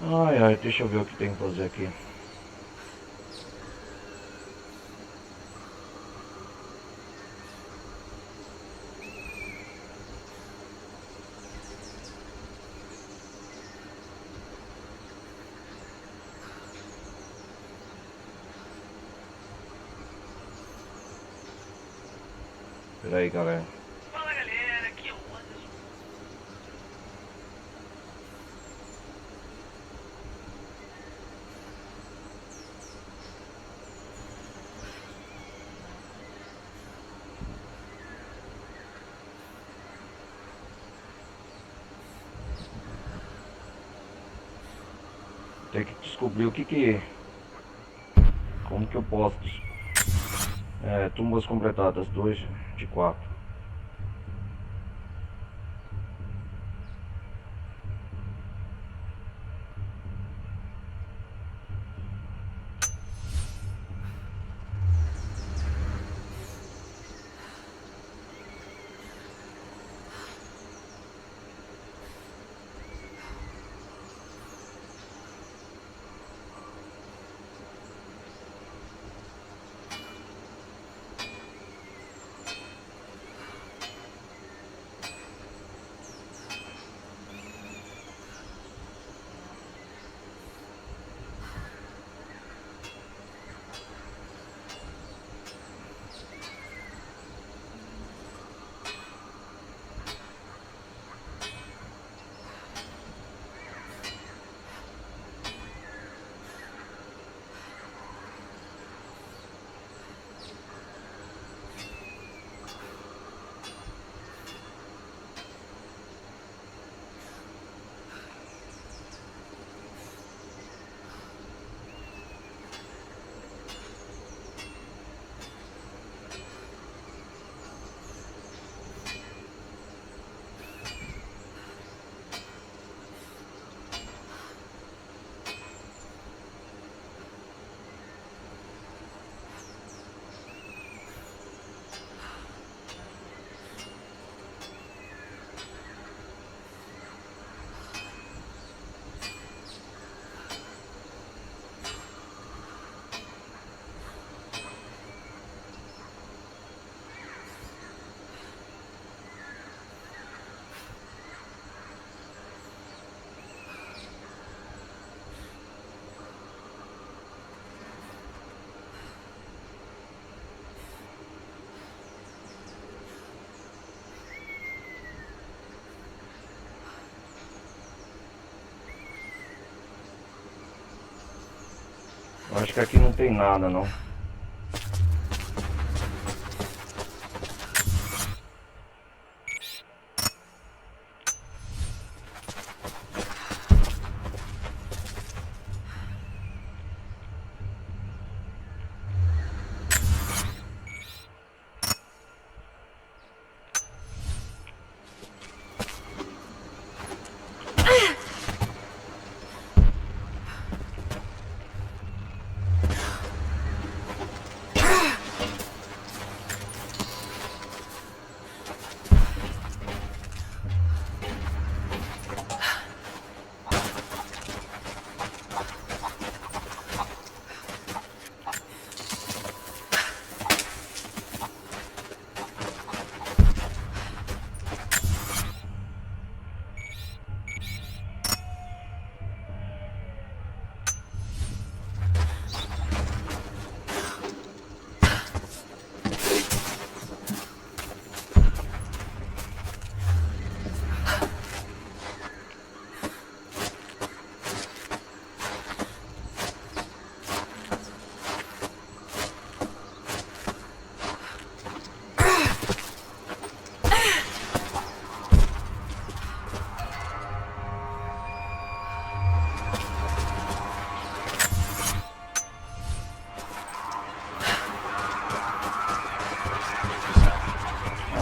Ai, deixa eu ver o que tem que fazer aqui. Pera aí, galera. Fala galera, aqui é o Anderson. Tem que descobrir o que como que eu posso. Tumbas completadas, 2 de 4. Acho que aqui não tem nada, não.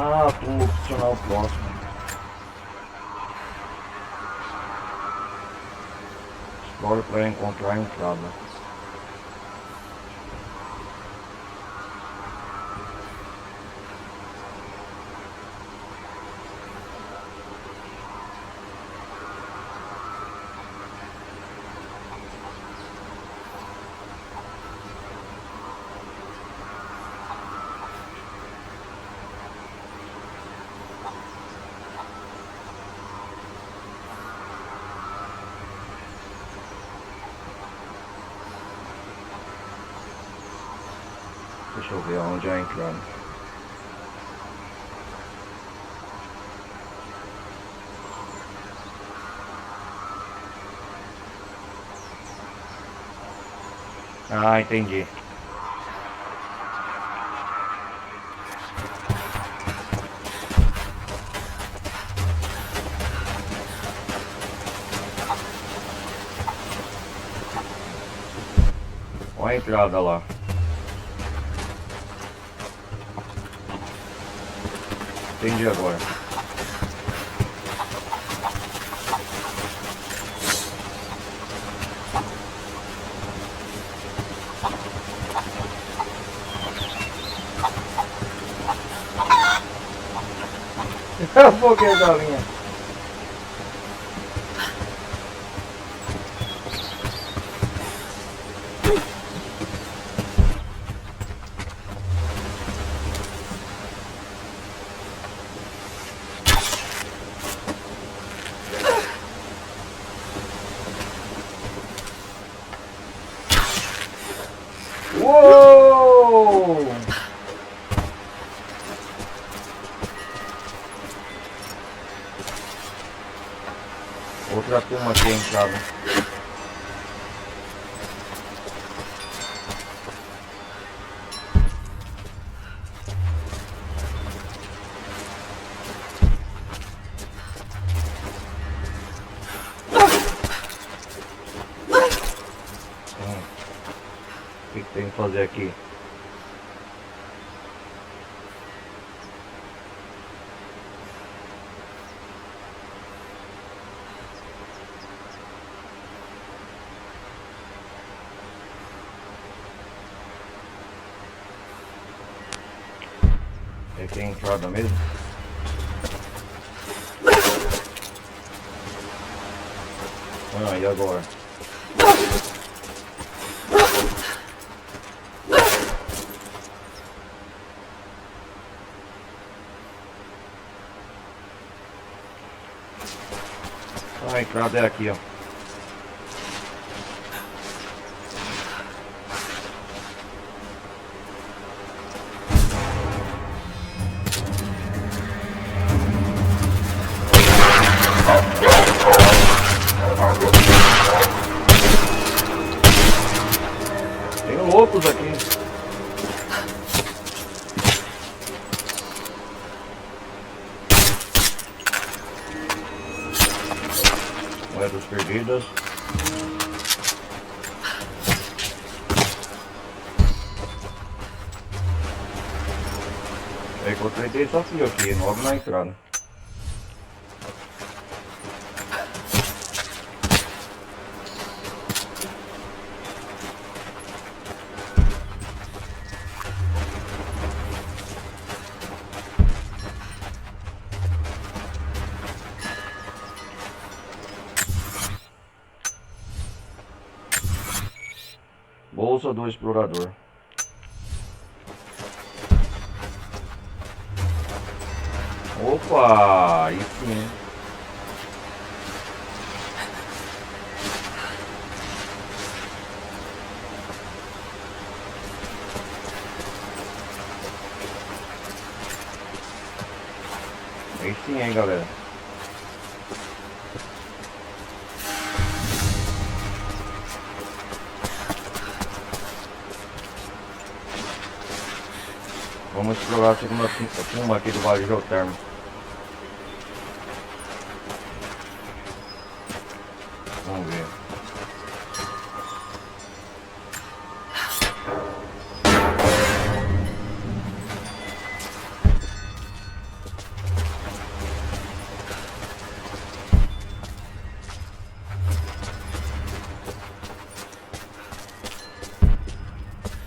Ah, vou opcionar o próximo. Explore para encontrar a entrada. Deixa eu ver onde é a entrada. Ah, entendi. Olha a entrada lá. Entendi agora. Afoguei a galinha. Uou! Outra turma aqui entrava. O que tem que fazer aqui? Aqui é a entrada mesmo? Ah, e agora? Ah, a entrada é aqui, ó. perdidas. Eu encontrei desafio aqui, logo na entrada. Bolsa do explorador. Opa, aí sim. Aí sim, hein, galera. Vamos explorar a segunda tumba aqui do Vale Geotermo. Vamos ver.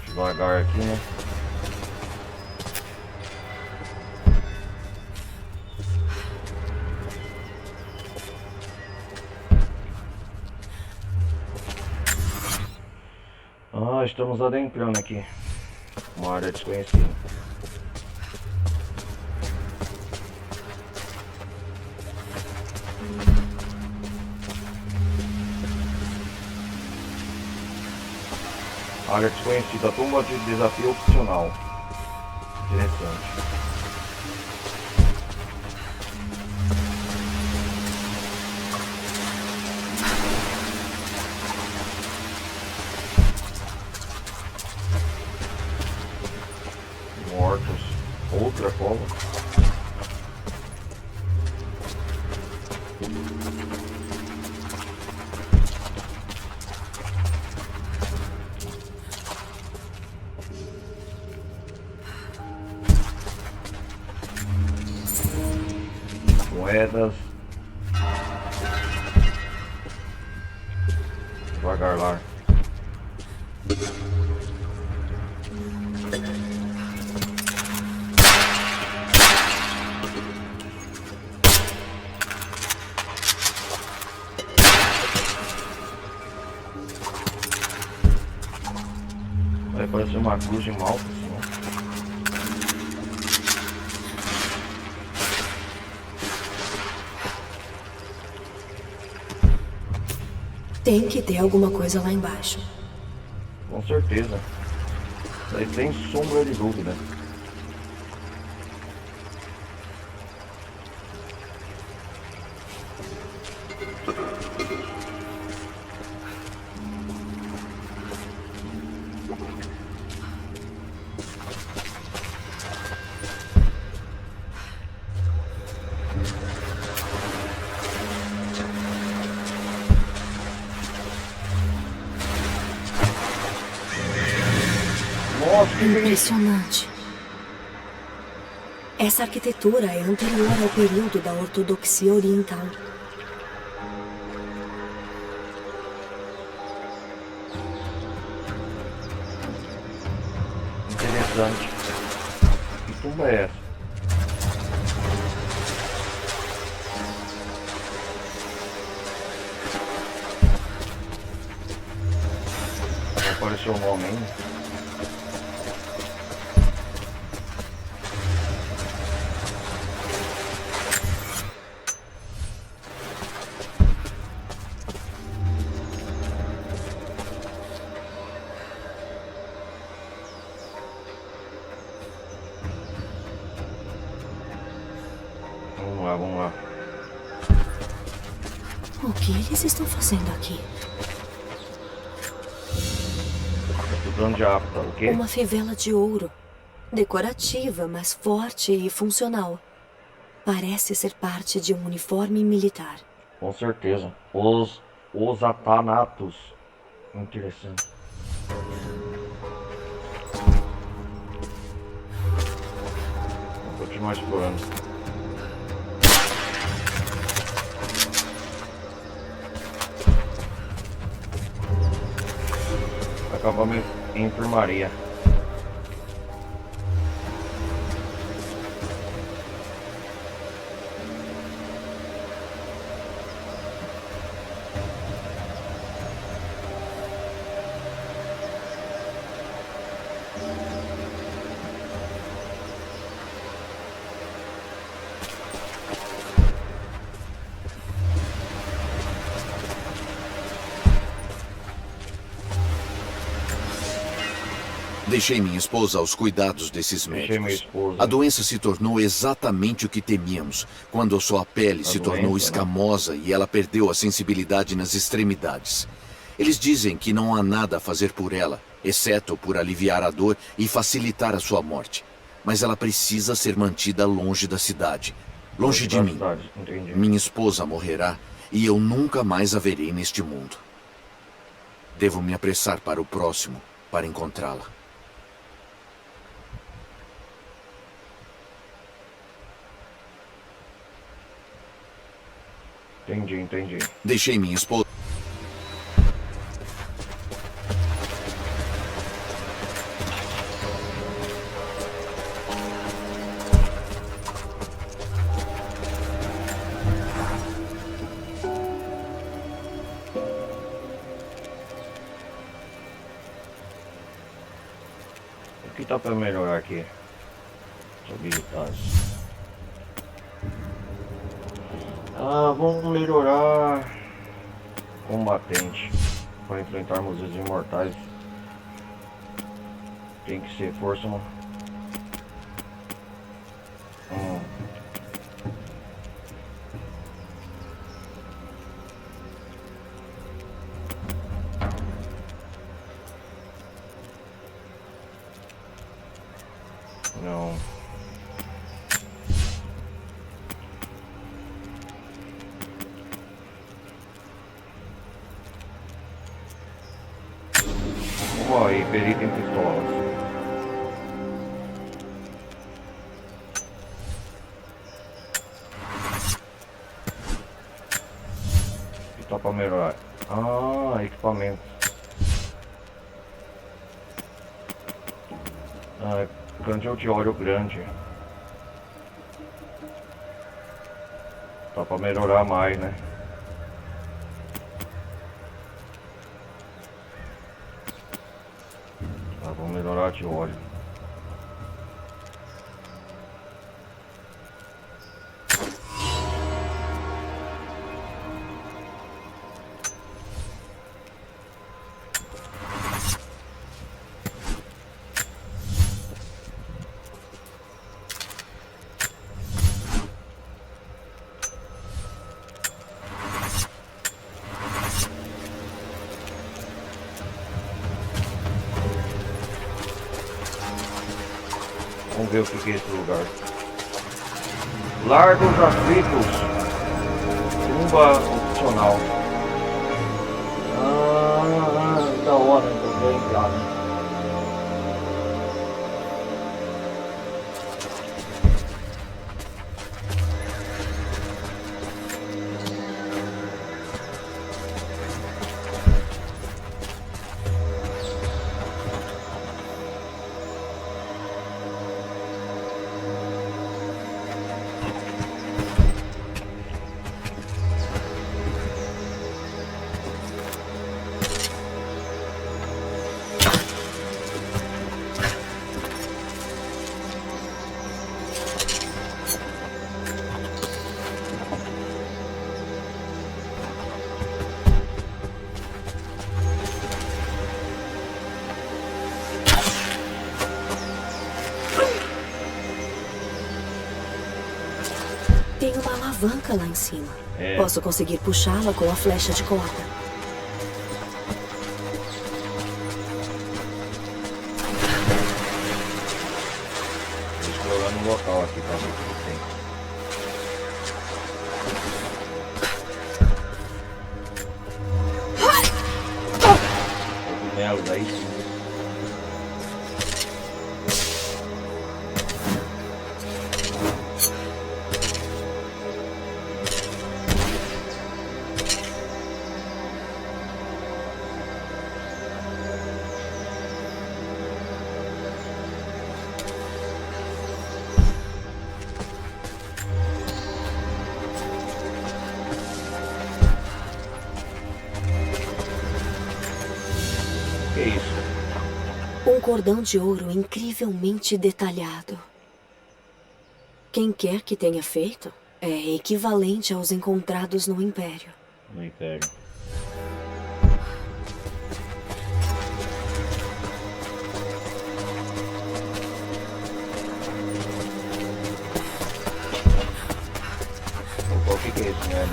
Devagar aqui, né? Ah, estamos adentrando aqui uma área desconhecida. Área desconhecida, tumba de desafio opcional. Interessante. Mortos. Outra cova. Moedas. Devagar lá. Vai parecer uma cruz de malta, assim, ó. Tem que ter alguma coisa lá embaixo. Com certeza. Isso aí sem sombra de dúvida. Nossa, que Impressionante. Essa arquitetura é anterior ao período da ortodoxia oriental. interessante. Que tumba é essa? Não apareceu o nome ainda. Vamos lá. O que eles estão fazendo aqui? Estudando de África, o quê? Uma fivela de ouro. Decorativa, mas forte e funcional. Parece ser parte de um uniforme militar. Com certeza. Os Os Atanatos. Interessante. Vamos continuar explorando. Acabamos em enfermaria. Deixei minha esposa aos cuidados desses médicos. A doença se tornou exatamente o que temíamos, quando a sua pele se tornou escamosa e ela perdeu a sensibilidade nas extremidades. Eles dizem que não há nada a fazer por ela, exceto por aliviar a dor e facilitar a sua morte. Mas ela precisa ser mantida longe da cidade, longe de mim. Minha esposa morrerá e eu nunca mais a verei neste mundo. Devo me apressar para o próximo, para encontrá-la. Entendi. Deixei minha esposa. O que tá pra melhorar aqui? As habilidades. Vamos melhorar combatente para enfrentarmos os imortais. Tem que ser força, mano. Não. Aí, perito em pistolas. Que tá pra melhorar? Equipamento. Cantil de óleo grande. Tá pra melhorar mais, né? Vamos melhorar de óleo. Vamos ver o que é esse lugar. Lar dos Aflitos. Tumba opcional. Da hora, então bem enviado. Tem uma alavanca lá em cima. Posso conseguir puxá-la com a flecha de corda. Explorando o local aqui pra ver o que tem. cogumelos aí sim. Que isso? Um cordão de ouro incrivelmente detalhado. Quem quer que tenha feito é equivalente aos encontrados no Império. No Império. O que é isso, né?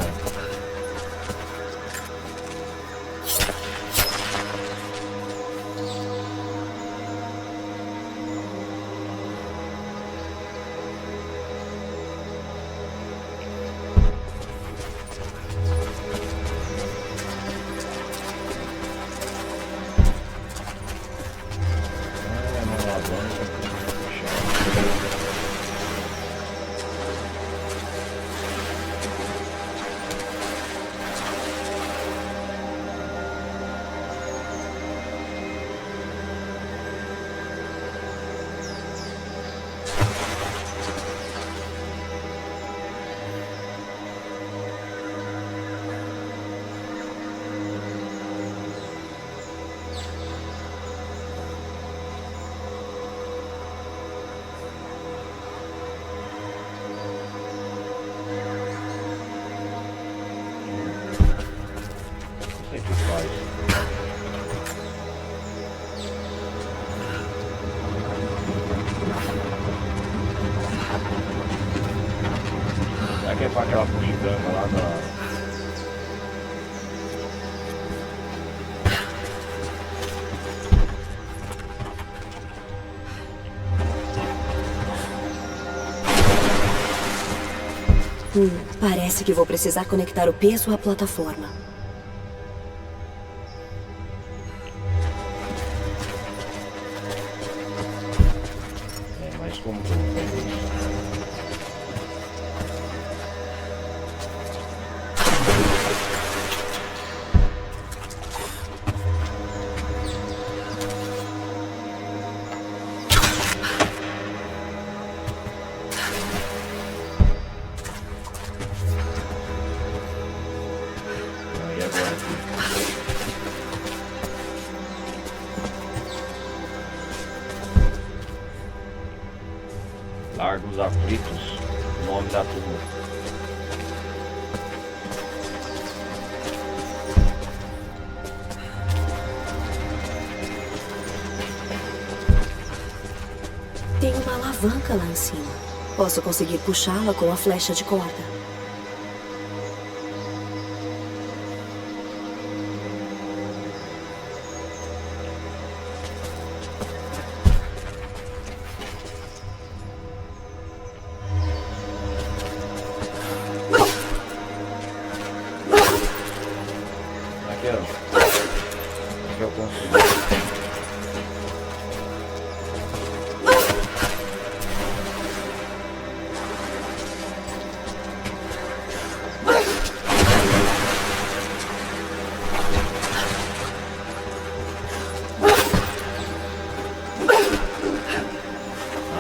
Será que é para aquela bugiganga lá da... Parece que vou precisar conectar o peso à plataforma. Mas como que eu vou fazer isso? E agora aqui? Largos Aflitos, nome da turma. Tem uma alavanca lá em cima. Posso conseguir puxá-la com a flecha de corda. Aqui, ó. Aqui eu consigo.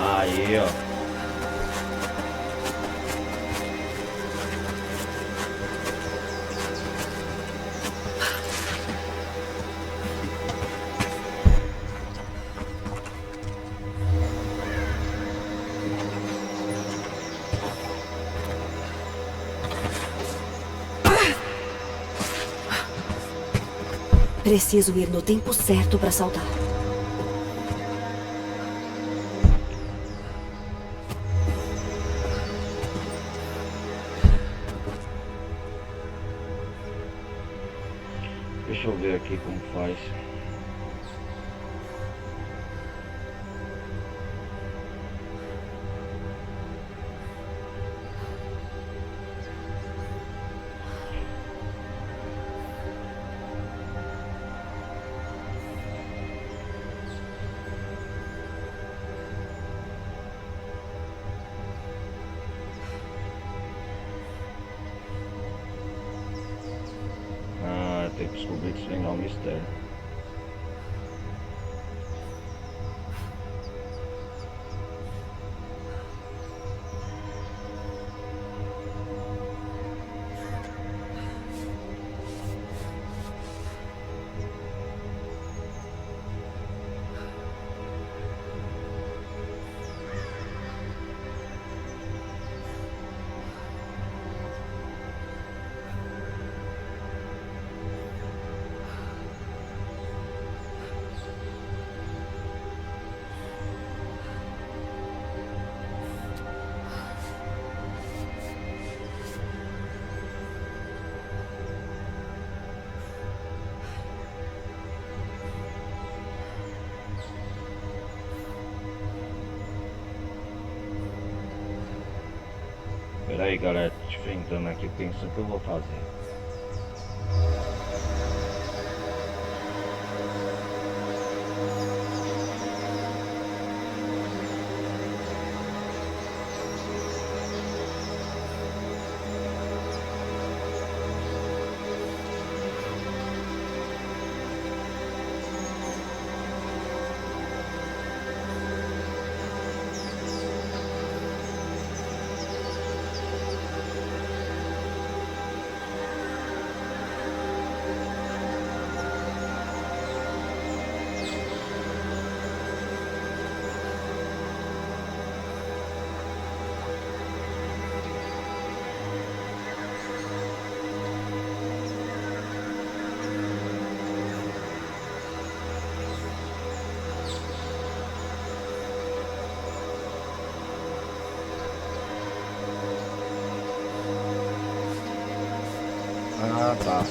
Aí, ó. Preciso ir no tempo certo para saltar. Deixa eu ver aqui como faz. Acabei de desvendar o mistério. Pera aí, galera, tô enfrentando aqui, pensando o que eu vou fazer. Ah, tá.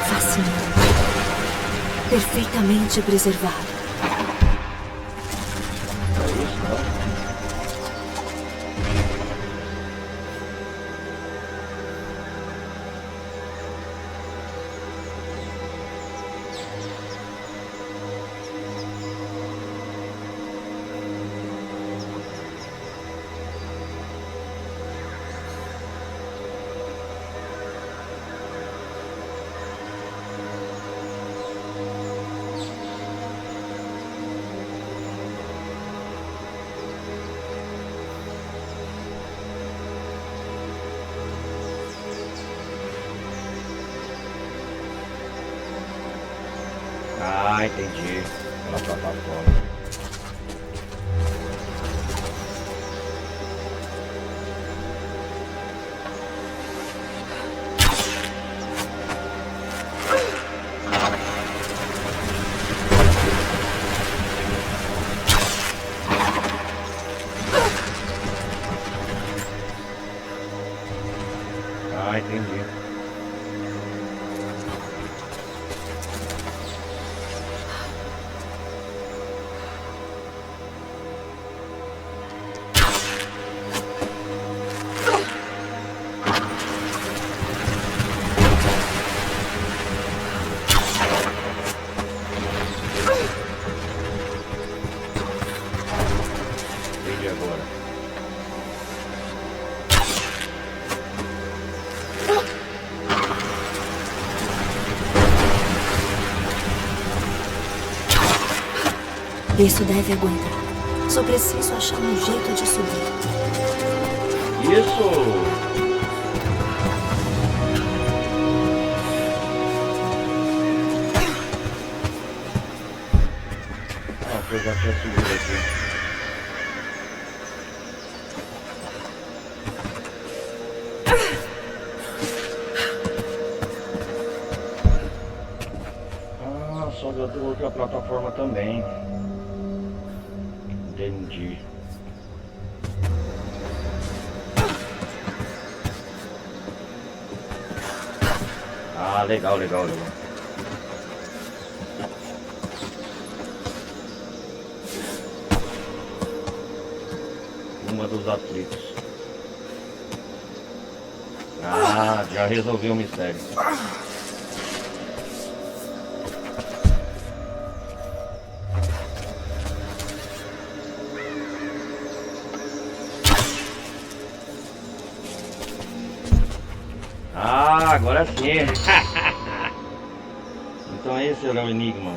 Fascinante. Perfeitamente preservado. Ah, entendi. Pela plataforma. Ah, entendi. Entendi agora. Isso deve aguentar. Só preciso achar um jeito de subir. Isso! Ah, eu já tinha subido aqui. Ah, só deu outra plataforma também. Entendi. Ah, legal, legal, legal. Uma dos atritos. Ah, já resolvi o mistério. Ah, agora sim. Então esse era o enigma.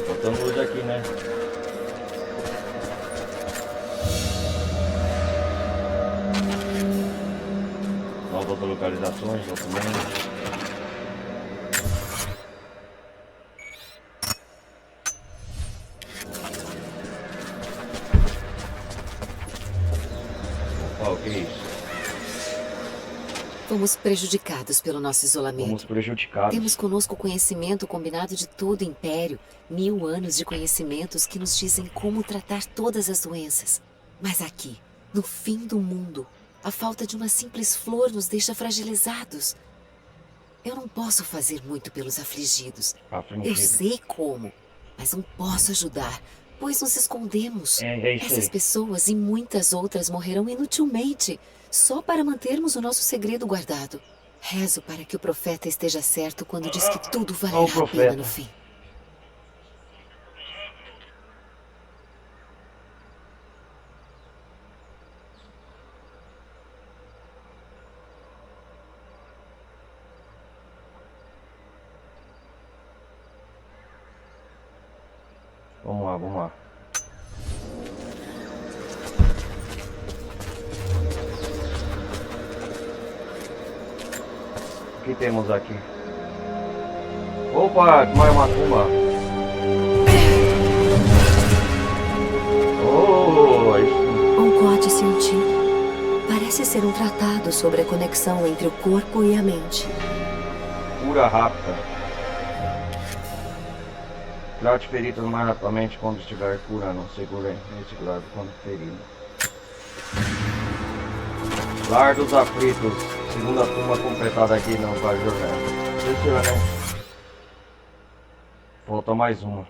Botamos luz aqui, né? Novas localizações, documentos. O que é isso? Fomos prejudicados pelo nosso isolamento. Fomos prejudicados. Temos conosco o conhecimento combinado de todo o Império. 1000 anos de conhecimentos que nos dizem como tratar todas as doenças. Mas aqui, no fim do mundo, a falta de uma simples flor nos deixa fragilizados. Eu não posso fazer muito pelos afligidos. Eu sei como, mas não posso ajudar, pois nos escondemos. Essas pessoas e muitas outras morrerão inutilmente, só para mantermos o nosso segredo guardado. Rezo para que o profeta esteja certo quando diz que tudo valerá a pena no fim. Vamos lá, vamos lá. O que temos aqui? Opa, mais uma tumba. Oh, isso. Um códice antigo. Parece ser um tratado sobre a conexão entre o corpo e a mente. Cura rápida. Trate feridas mais rapidamente quando estiver curando. Segure segurado quando ferido. Lar dos aflitos. Segunda turma completada aqui no Vale do Jordão. Terceira, né? Falta mais uma.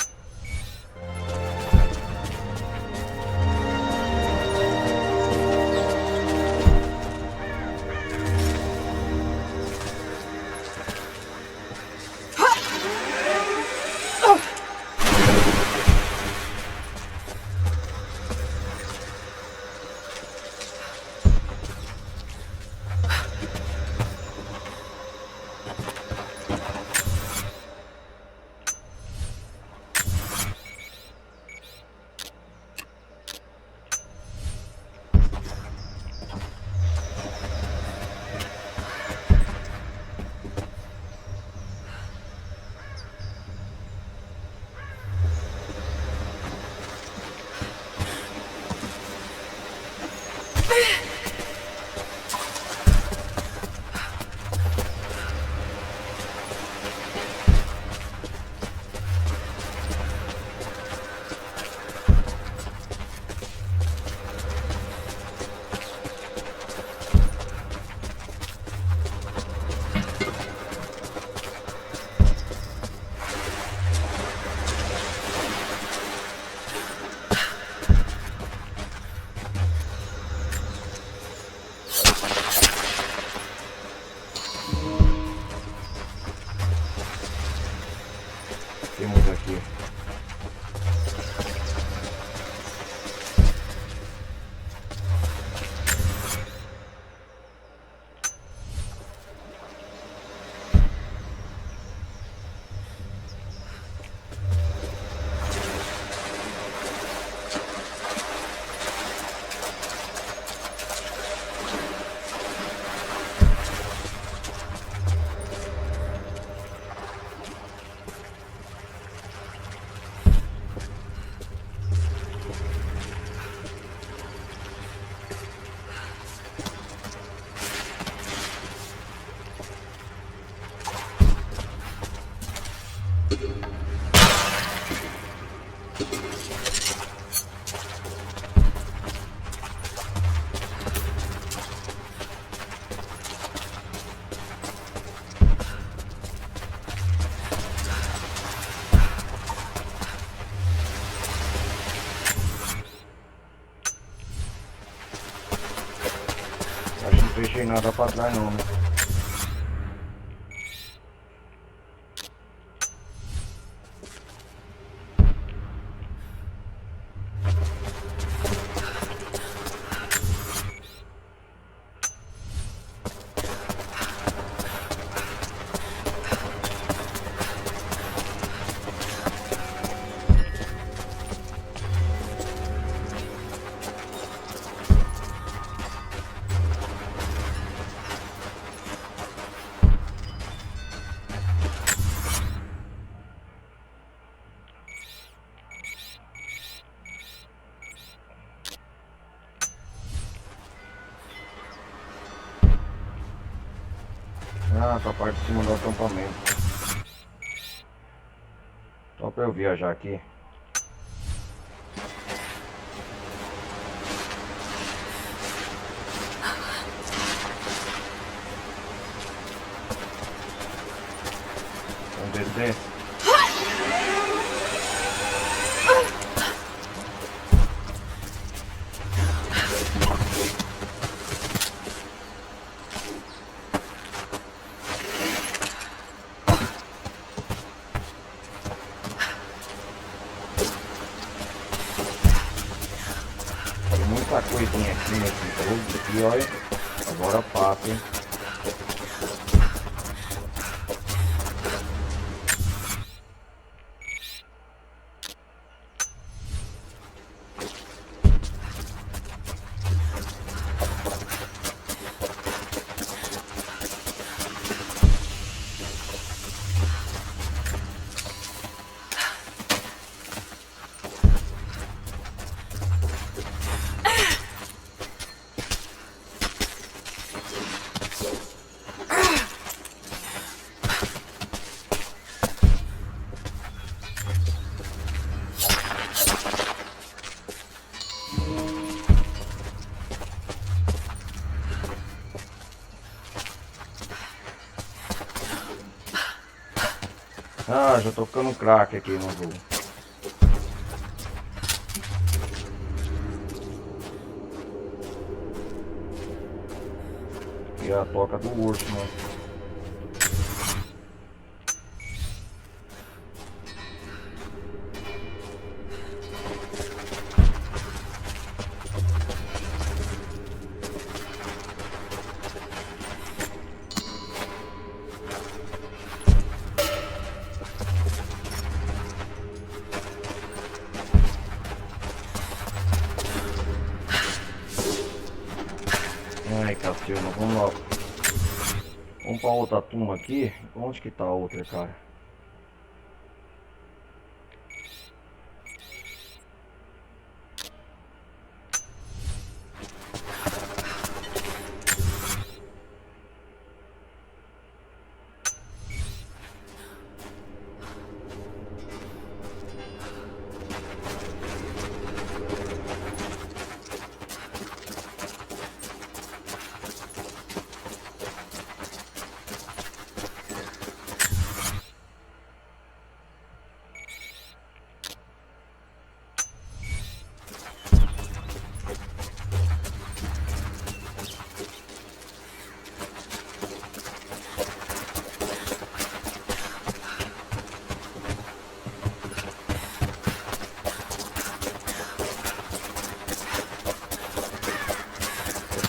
nada pra trás não, né? Ah, tá a parte de cima do acampamento. Só pra eu viajar aqui. Vamos descer. Muita coisinha aqui nesse jogo aqui, olha. Agora passa, hein? Ah, já tô ficando craque aqui no jogo. E a toca do urso, né? Ai, cacilda, vamos lá. Vamos pra outra turma aqui. Onde que tá a outra, cara?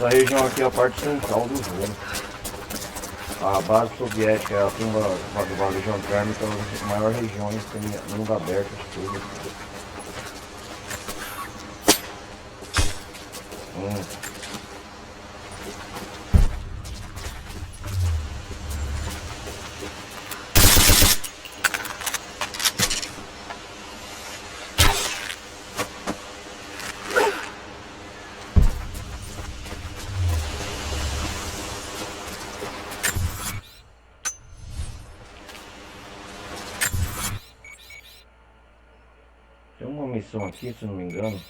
Essa região aqui é a parte central do jogo. A base soviética é a tumba da Legião Térmica, a maior região em mundo aberto de tudo. Tem uma missão aqui, se não me engano.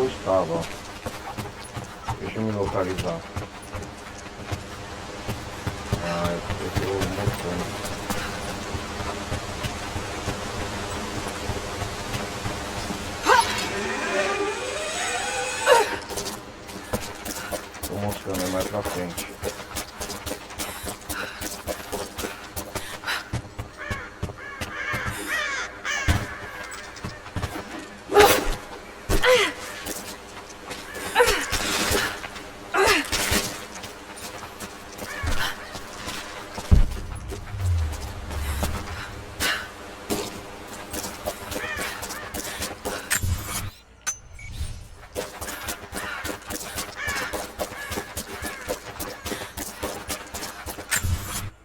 eu estava, ó. Deixa eu me localizar. Ah, eu tô mostrando. Tô mostrando mais pra frente.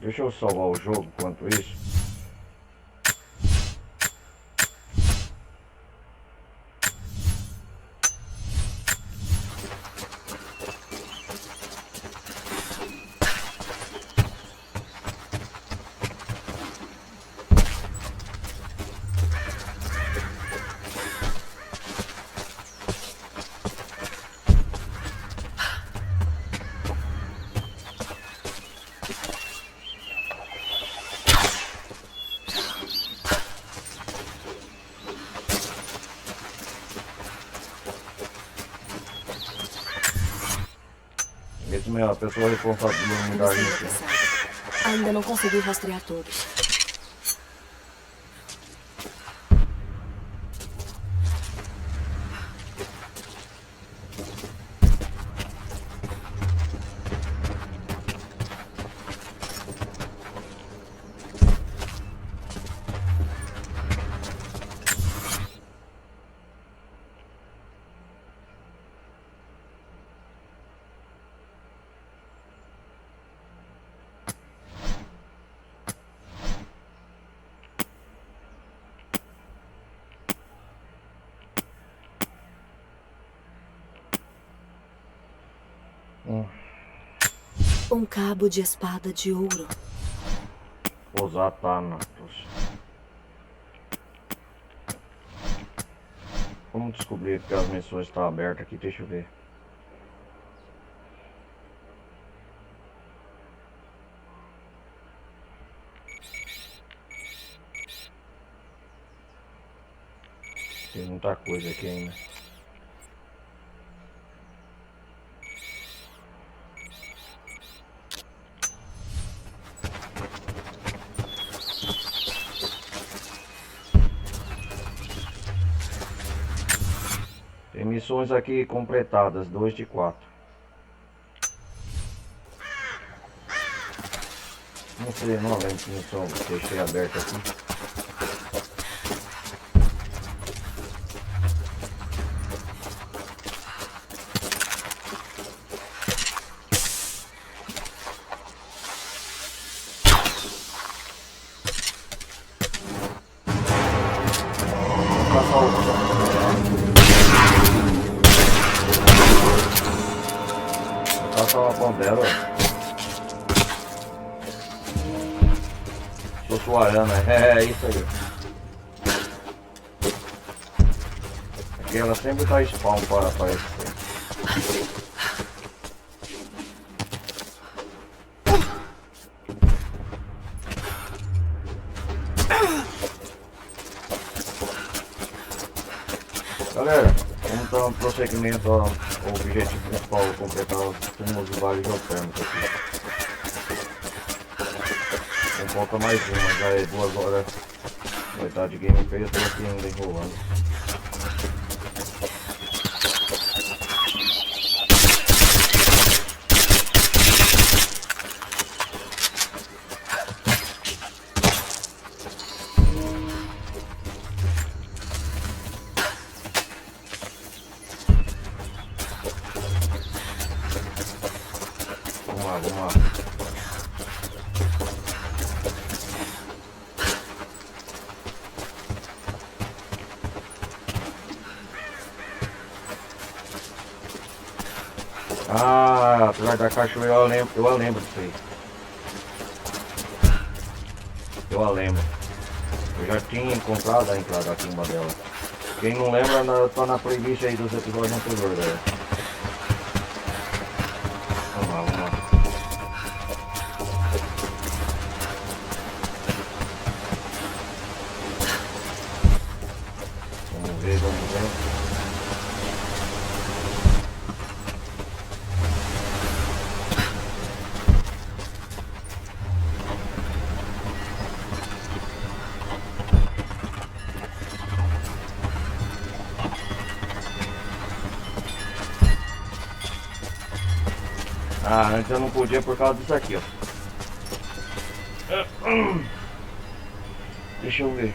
Deixa eu salvar o jogo enquanto isso. Mesmo é a pessoa responsável pela unidade. Ainda não consegui rastrear todos. Um cabo de espada de ouro. Os Atanatos. Vamos descobrir que as missões estão abertas aqui, deixa eu ver. Tem muita coisa aqui ainda. Tem missões aqui completadas, 2 de 4. Não sei, não lembro que missão deixei aberta aqui. Dela. Sussuarana, é isso aí. Aqui ela sempre tá spawn para aparecer. Galera, vamos dar um prosseguimento ao objetivo principal, completar os túmulos do Vale Geotérmico aqui. Não falta mais uma, já é 2 horas. Vai estar de gameplay, eu tô aqui ainda enrolando. Vamos lá. Ah, atrás da cachoeira eu lembro disso aí. Eu a lembro. Eu já tinha encontrado a entrada aqui, uma dela. Quem não lembra, tá na playlist aí dos episódios anteriores, galera. Vamos lá, vamos lá. Vamos ver, vamos ver. Ah, antes eu não podia por causa disso aqui, ó. Deixa eu ver.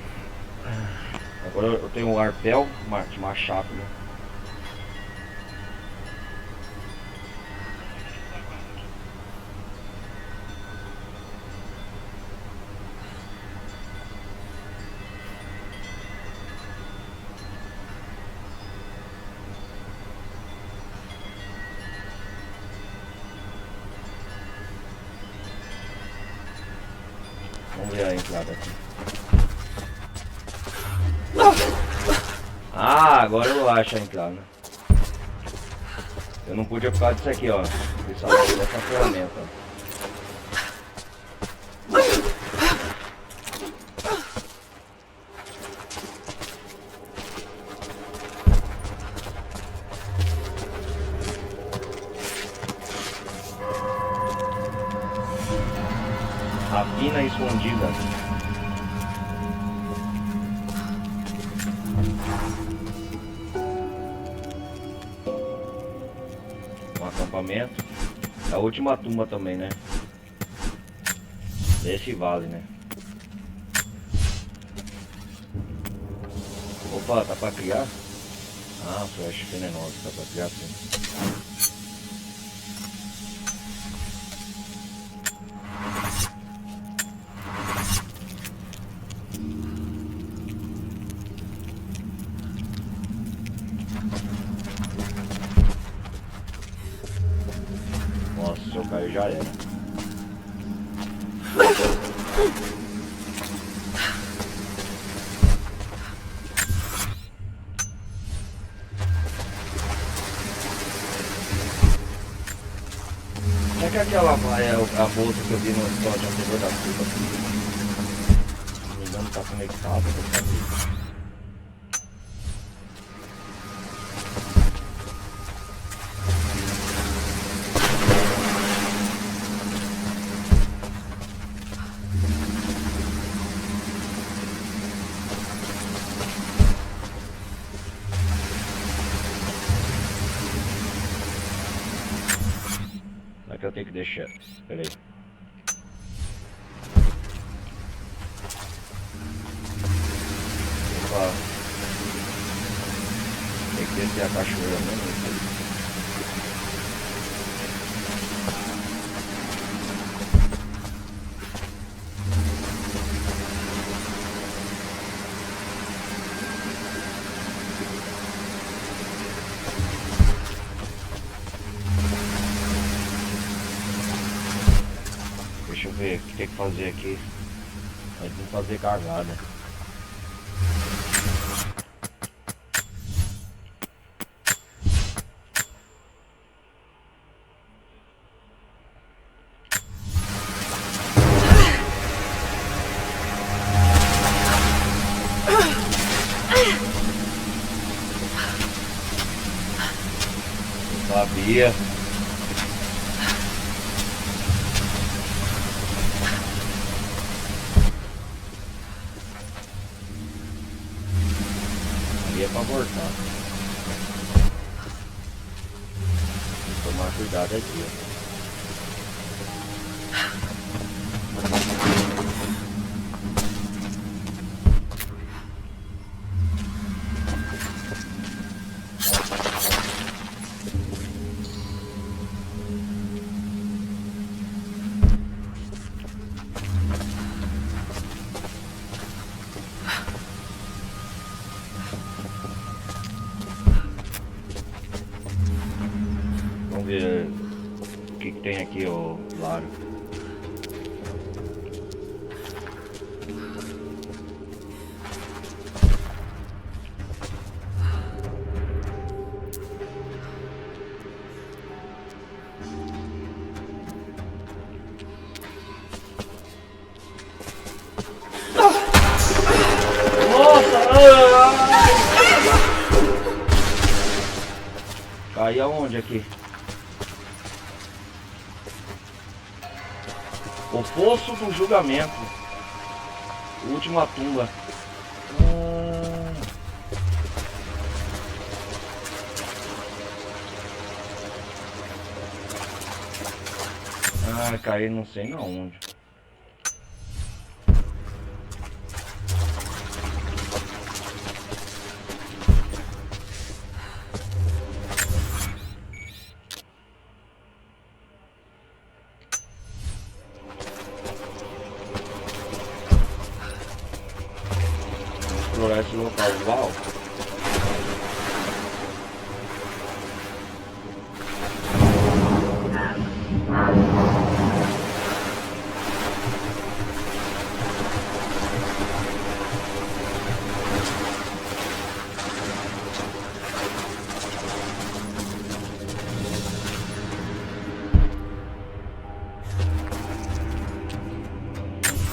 Agora eu tenho um arpel, machado, né? Vamos ver a entrada aqui. Ah, agora eu acho a entrada. Eu não podia por causa disso aqui, ó. Dessa ferramenta. Rapina escondida. Um acampamento. A última tumba também, né? Desse vale, né? Opa, tá pra criar? Ah, flash venenosa, tá pra criar sim. Nossa, se eu cair já era. Será que aquela é a bolsa que eu vi no episódio anterior da curva? Se não me engano, tá conectado, não sabia. Eu tenho que deixar. Espera aí. Opa. Tem que descer a cachoeira mesmo. Deixa eu ver o que tem que fazer aqui. Vai ter que fazer cagada. Eu sabia. É pra voltar. Tem que tomar cuidado aqui, ó. Vamos ver o que tem aqui, ó, Laro. Aí aonde aqui? O Fosso do Julgamento. Última tumba. Ah, caí não sei na onde. Explorar esse local. Uau!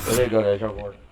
Peraí, galera, já volto.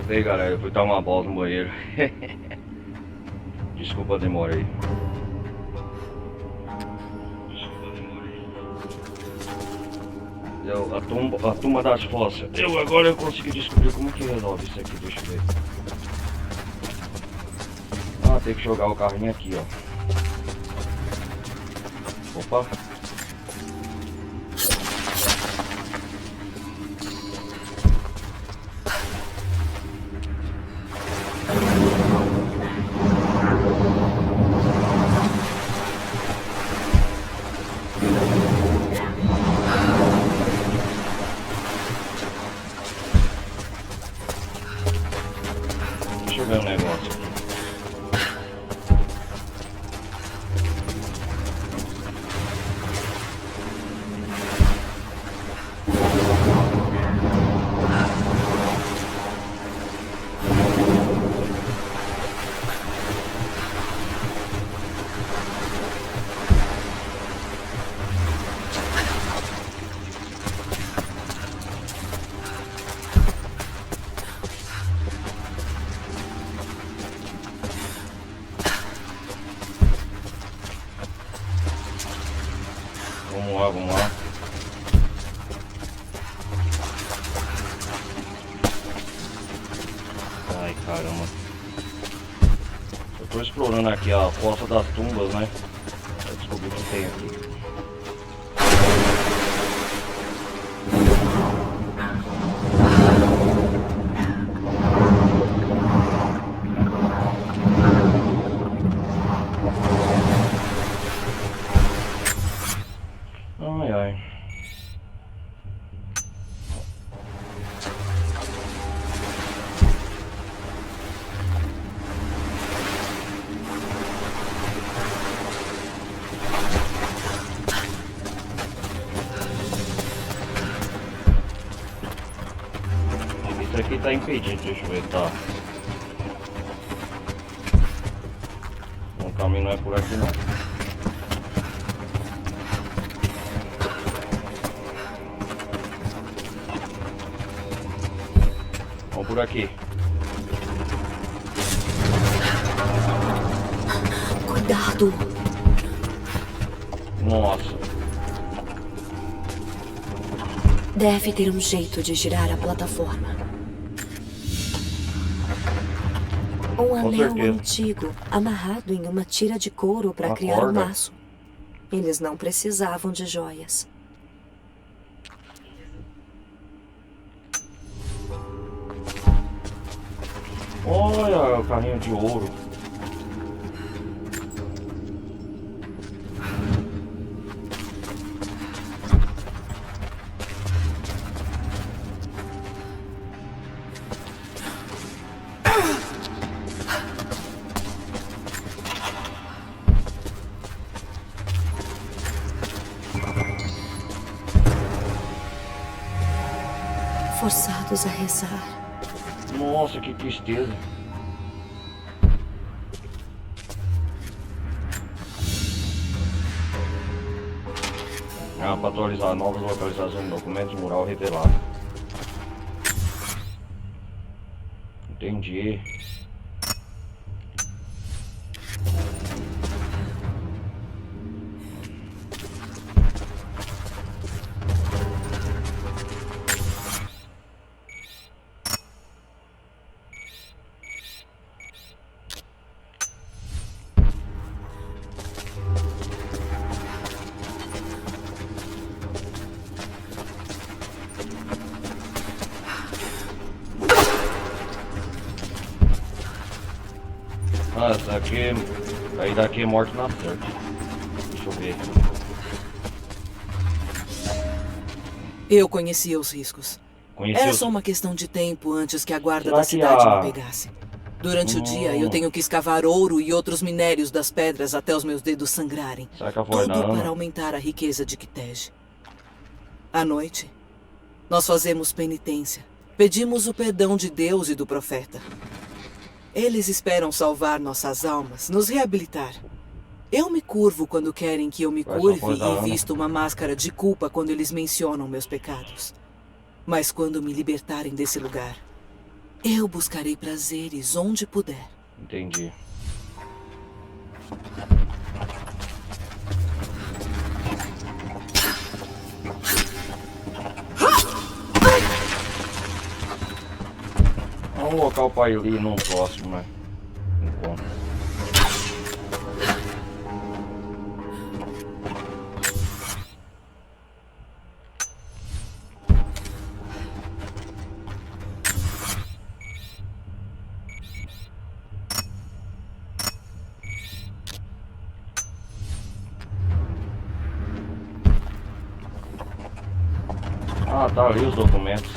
Voltei, galera. Eu fui dar uma volta no banheiro. Desculpa a demora aí. A tumba das fossas. Agora eu consegui descobrir como que resolve isso aqui. Deixa eu ver. Ah, tem que jogar o carrinho aqui, ó. Opa. Deixa eu ver um negócio aqui. Vamos lá. Ai, caramba. Eu tô explorando aqui a fossa das tumbas, né? Pra descobrir o que tem aqui. Ai, ai. Isso aqui tá impedido, deixa eu ver, tá. O caminho não é por aqui não. Vamos por aqui. Cuidado! Nossa. Deve ter um jeito de girar a plataforma. Um anel antigo amarrado em uma tira de couro para criar um laço. Eles não precisavam de joias. Olha o carrinho de ouro. Forçados a rezar. Nossa, que tristeza. Para atualizar novas localizações de documentos, mural revelado. Entendi. Ah, essa aqui, aí daqui é morte na certa. Deixa eu ver. Eu conhecia os riscos. Era só uma questão de tempo antes que a guarda da cidade me pegasse. Durante o dia, eu tenho que escavar ouro e outros minérios das pedras até os meus dedos sangrarem. Tudo para aumentar a riqueza de Kitej. À noite, nós fazemos penitência. Pedimos o perdão de Deus e do profeta. Eles esperam salvar nossas almas, nos reabilitar. Eu me curvo quando querem que eu me curve e visto uma máscara de culpa quando eles mencionam meus pecados. Mas quando me libertarem desse lugar, Eu buscarei prazeres onde puder. Entendi. Vamos colocar o pai ali no próximo, né? Encontro. Ah, tá ali os documentos.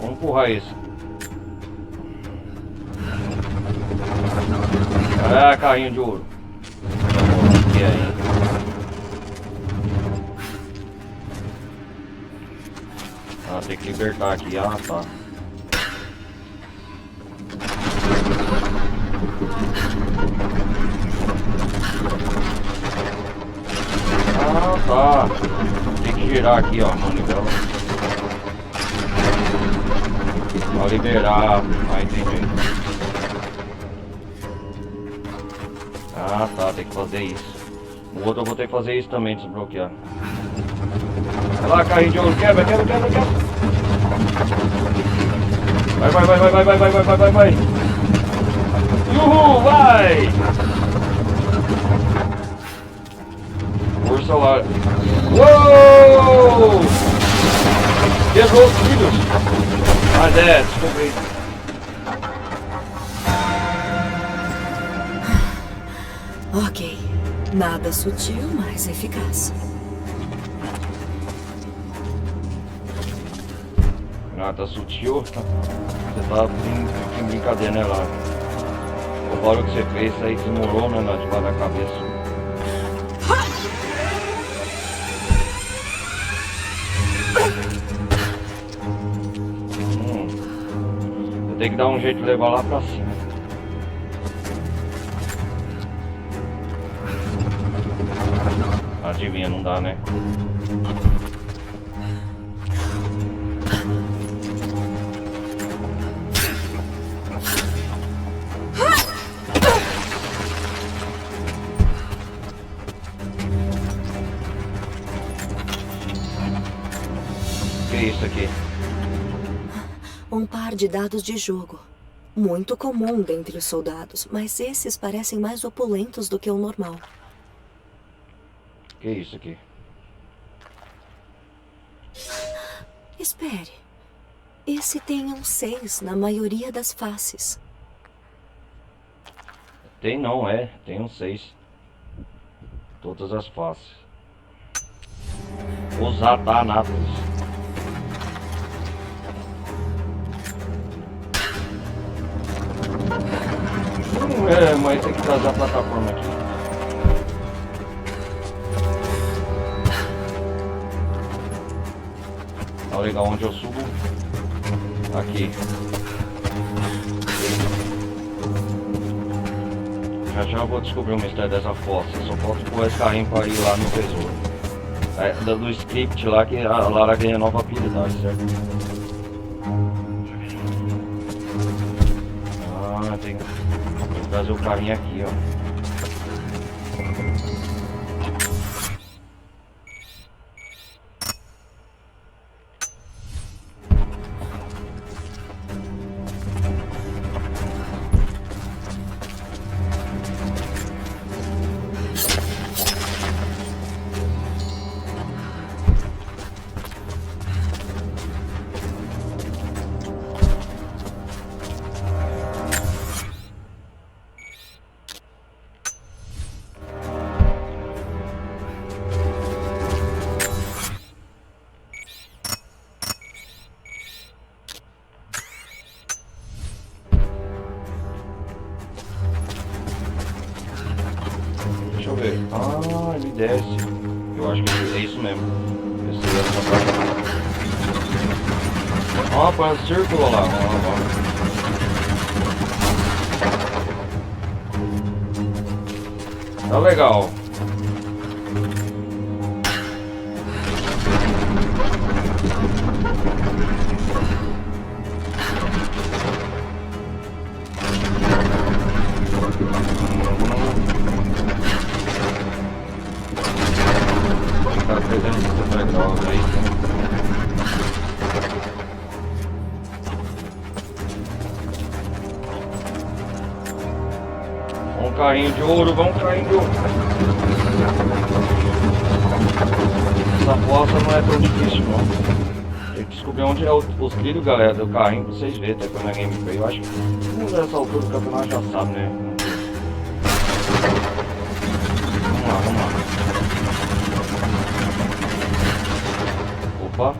Vamos empurrar isso. Ah, carrinho de ouro. E aí? Ah, tem que libertar aqui. Ah, tá. Ah, tá. Tem que girar aqui, ó, manivela. Pra liberar. Ah, entendi. Ah, tá. Tem que fazer isso. O outro eu vou ter que fazer isso também, desbloquear. Vai lá, carrinho de ouro. Quebra, quebra, quebra, quebra. Vai, vai, vai, vai, vai, vai, vai, vai, vai, vai, vai. Uhul, vai! Força lá. Uou! Quebrou os filhos. Mas é, descobri. Ok. Nada sutil, mas eficaz. Nada sutil. Você tá em brincadeira, né, lá? O barulho que você fez aí desmorou, né, debaixo da cabeça. Tem que dar um jeito de levar lá pra cima. Adivinha, não dá, né? O que é isso aqui? Um par de dados de jogo. Muito comum dentre os soldados, mas esses parecem mais opulentos do que o normal. Que é isso aqui? Espere. Esse tem um 6 na maioria das faces. Tem não, é. Tem um 6. Todas as faces. Os Athanatos. É, mas tem que trazer a plataforma aqui. Tá legal, onde eu subo? Aqui. Já já eu vou descobrir o mistério dessa fossa. Só falta pôr esse carrinho pra ir lá no tesouro. É, do script lá que a Lara ganha nova habilidade, certo? Ah, tem que trazer o carrinho aqui, ó. Deixa eu ver. Ah, ele desce. Eu acho que é isso mesmo. Esse ó, para círculo lá. Tá legal. carrinho de ouro, vamos carrinho de ouro. Essa fossa não é tão difícil não. Tem que descobrir onde é os trilhos, galera, do carrinho pra vocês verem depois na gameplay. Eu acho que nessa altura do campeonato já sabe, né? Vamos lá. Opa.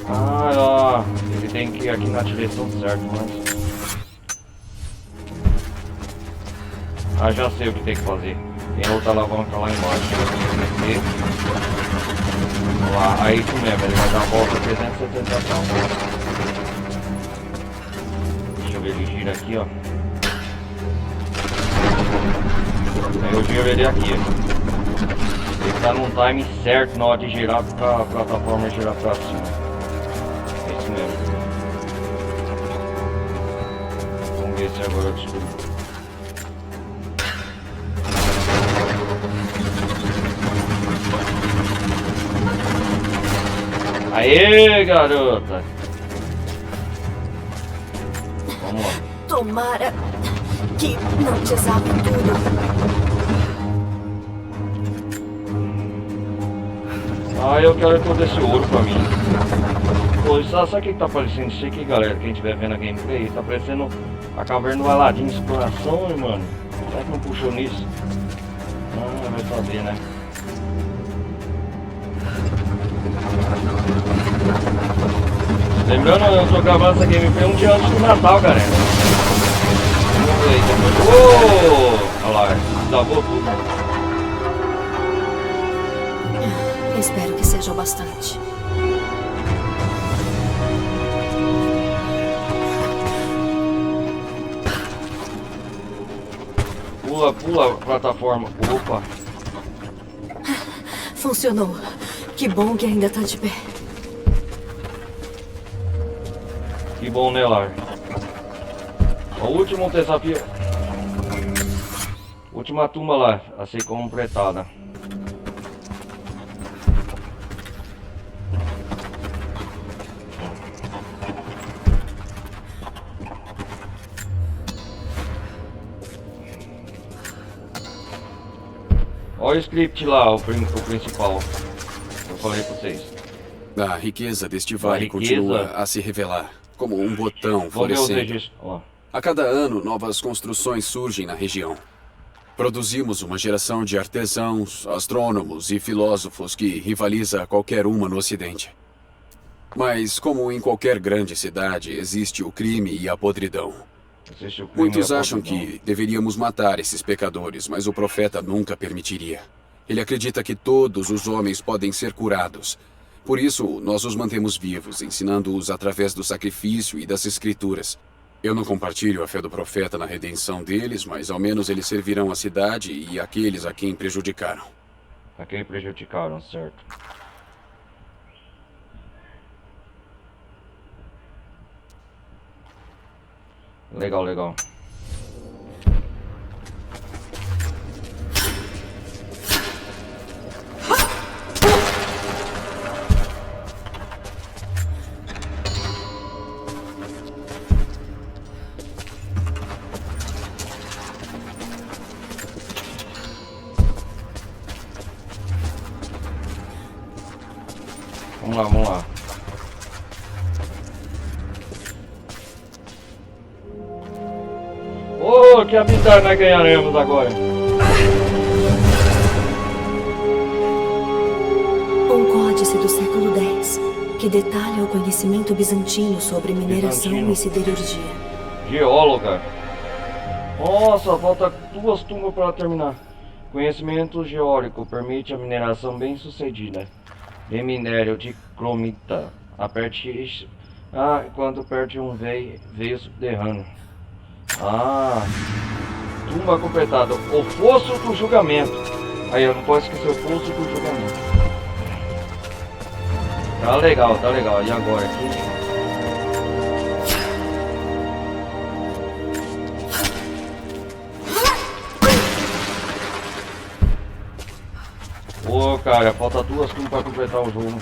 Ah, ó. Ele tem que ir aqui na direção certa, mas... Ah, já sei o que tem que fazer. Tem outra alavanca lá embaixo. Vamos lá, aí isso mesmo, ele vai dar a volta 370 graus. Deixa eu ver, ele gira aqui, ó. Aí eu giro ele aqui. Ele tá num time certo na hora de girar pra plataforma girar pra cima. É isso mesmo. Vamos ver se agora eu descubro. Aê, garota! Vamos lá. Tomara que não te exale tudo. Ah, eu quero todo esse ouro pra mim. Pô, sabe o que tá parecendo isso aqui, galera? Quem estiver vendo a gameplay, tá parecendo a caverna do Aladim, exploração, hein, mano? Será que não puxou nisso? Ah, vai saber, né? Lembrando, eu tô gravando essa gameplay um dia antes do Natal, galera. Olha lá, desabou tudo. Espero que seja o bastante. Pula a plataforma. Opa. Funcionou. Que bom que ainda tá de pé. Que bom, né, Lar? O último desafio. Última tumba lá, a ser completada. Olha o script lá, o principal. Eu falei pra vocês. A riqueza deste vale continua a se revelar, como um botão florescendo. A cada ano, novas construções surgem na região. Produzimos uma geração de artesãos, astrônomos e filósofos que rivaliza qualquer uma no Ocidente. Mas, como em qualquer grande cidade, existe o crime e a podridão. Muitos acham que deveríamos matar esses pecadores, mas o profeta nunca permitiria. Ele acredita que todos os homens podem ser curados. Por isso, nós os mantemos vivos, ensinando-os através do sacrifício e das escrituras. Eu não compartilho a fé do profeta na redenção deles, mas ao menos eles servirão a cidade e aqueles a quem prejudicaram. A quem prejudicaram, certo. Legal, legal. Vamos lá. Oh, que habilidade nós ganharemos agora? Um códice do século X que detalha o conhecimento bizantino sobre mineração e siderurgia. Geóloga. Nossa, falta 2 tumbas para terminar. Conhecimento geólico permite a mineração bem sucedida de minério de cromita. Aperte enquanto perde um veio subterrâneo. Tumba completada. O fosso do julgamento. Aí eu não posso esquecer o fosso do julgamento. Tá legal. E agora aqui? Ô, cara, falta 2 tumbas pra completar o jogo.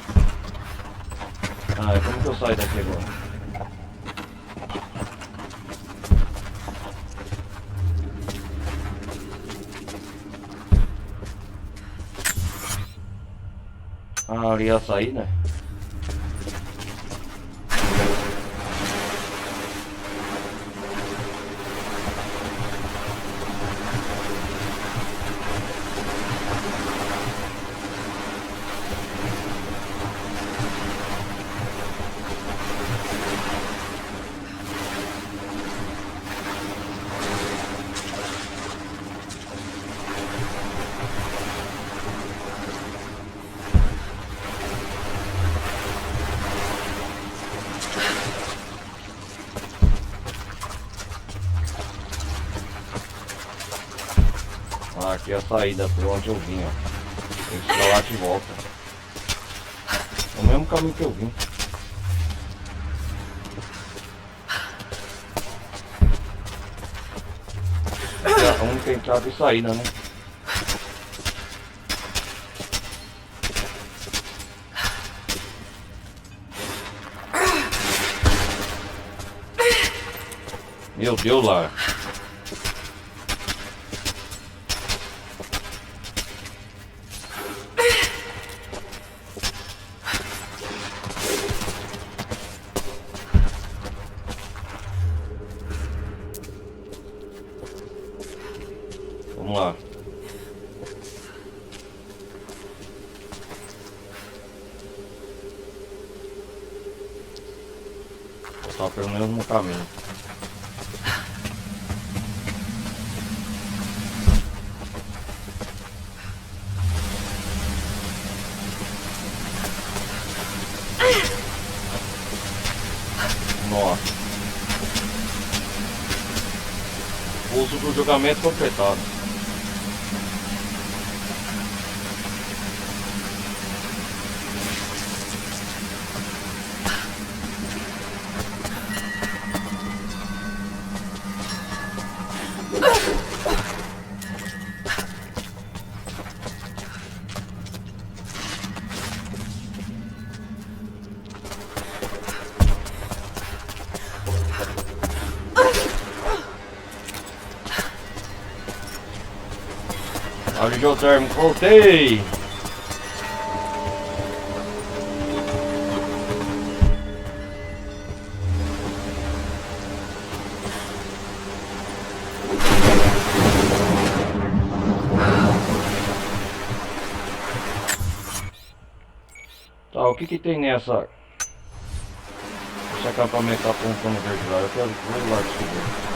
Como que eu saio daqui agora? Ah, ali é a saída. Aqui é a saída por onde eu vim, ó. Tem que ficar lá de volta. É o mesmo caminho que eu vim. Aqui é a única entrada e saída, né? Meu Deus, Lara. Vamos lá. Só pelo mesmo caminho. Nossa. Uso do julgamento completado. Alívio térmico, voltei! Tá, o que tem nessa... Esse acampamento tá apontando verde lá, eu quero ver lá disso.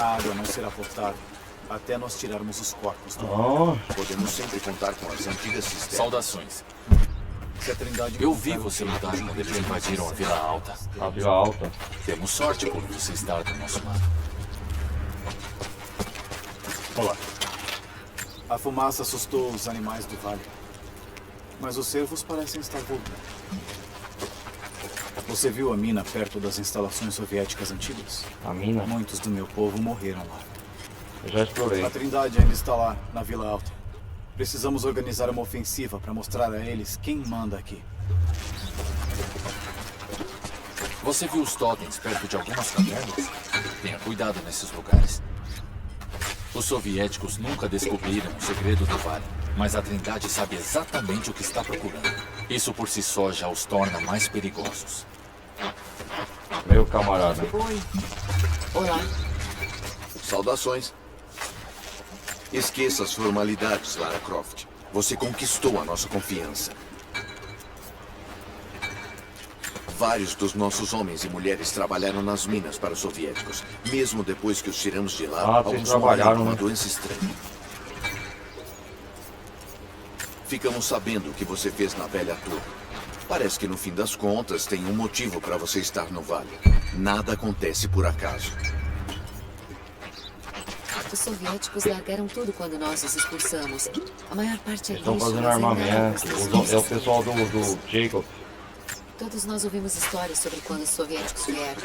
A água não será potável até nós tirarmos os corpos do mar. Podemos sempre contar com as antigas cisternas. Saudações. Se a Trindade Eu vi você lutar quando eles invadiram a Vila Alta. A Vila Alta. Temos sorte por você estar do nosso lado. Olá. A fumaça assustou os animais do vale. Mas os cervos parecem estar voltando. Você viu a mina perto das instalações soviéticas antigas? A mina? Muitos do meu povo morreram lá. Eu já explorei. A Trindade ainda está lá, na Vila Alta. Precisamos organizar uma ofensiva para mostrar a eles quem manda aqui. Você viu os totens perto de algumas cavernas? Tenha cuidado nesses lugares. Os soviéticos nunca descobriram o segredo do vale, mas a Trindade sabe exatamente o que está procurando. Isso por si só já os torna mais perigosos. Meu camarada. Oi. Olá. Saudações. Esqueça as formalidades, Lara Croft. Você conquistou a nossa confiança. Vários dos nossos homens e mulheres trabalharam nas minas para os soviéticos. Mesmo depois que os tiramos de lá, alguns morreram com uma doença estranha. Ficamos sabendo o que você fez na velha torre. Parece que no fim das contas tem um motivo para você estar no vale. Nada acontece por acaso. Os soviéticos largaram tudo quando nós os expulsamos. A maior parte é lixo. Estão fazendo mas ainda há armamento. algumas É o pessoal do Jacob. Todos nós ouvimos histórias sobre quando os soviéticos vieram.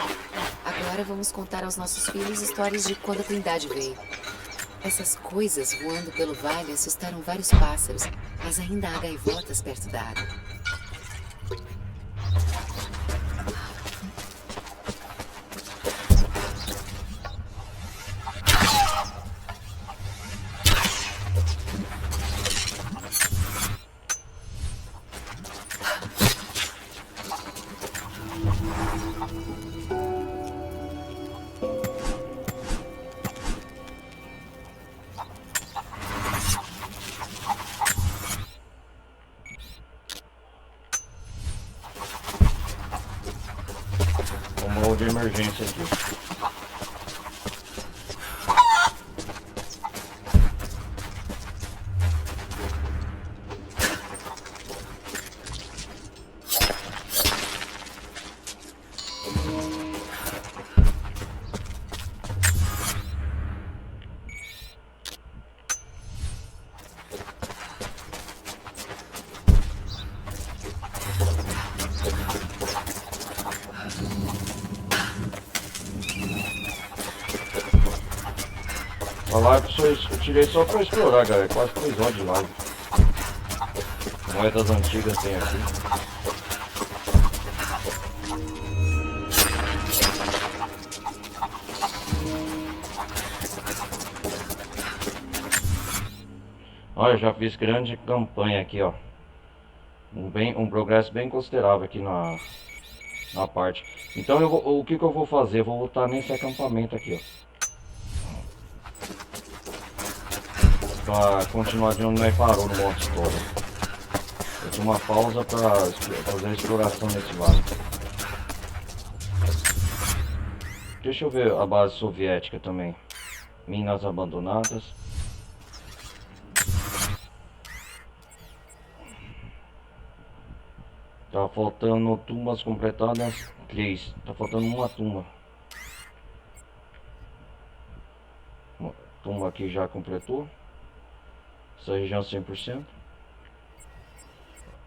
Agora vamos contar aos nossos filhos histórias de quando a Trindade veio. Essas coisas voando pelo vale assustaram vários pássaros, mas ainda há gaivotas perto da água. De emergência aqui. A live eu tirei só pra explorar, galera. Quase 3 horas de live. Moedas antigas tem aqui. Olha, já fiz grande campanha aqui, ó. Um progresso bem considerável aqui na parte. Então o que eu vou fazer? Eu vou voltar nesse acampamento aqui, ó. Pra continuar de onde nós parou no modo história. Eu tenho uma pausa pra fazer a exploração desse vale. Deixa eu ver a base soviética também. Minas abandonadas. Tá faltando tumbas completadas 3. Tá faltando uma tumba. Uma tumba aqui já completou. Essa região 100%.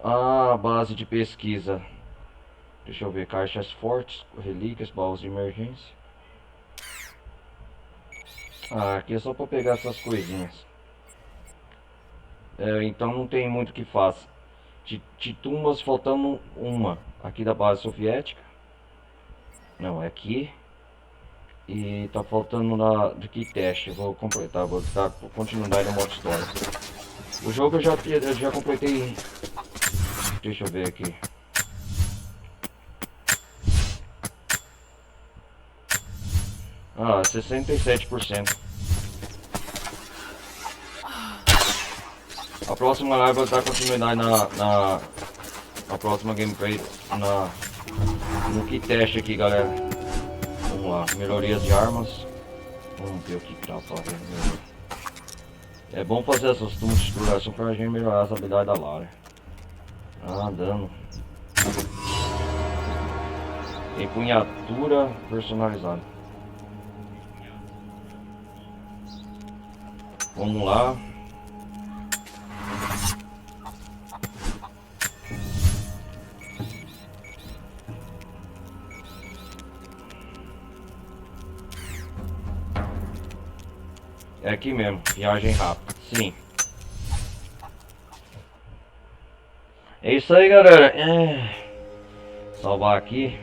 A base de pesquisa. Deixa eu ver. Caixas fortes, relíquias, baús de emergência. Aqui é só para pegar essas coisinhas. Então não tem muito o que faça. De tumbas faltando uma. Aqui da base soviética. Não, é aqui. E tá faltando de que teste. Vou completar, vou dar continuidade no modo história. O jogo eu já completei. Deixa eu ver aqui. Ah, 67%. A próxima live vai dar continuidade na próxima gameplay no que teste aqui, galera. Vamos lá, melhorias de armas. Vamos ver o que tá fazendo. É bom fazer essas tumbas de exploração pra gente melhorar as habilidades da Lara. Ah, dano. Empunhatura personalizada. Vamos lá. É aqui mesmo, viagem rápida, sim. É isso aí, galera. Salvar aqui.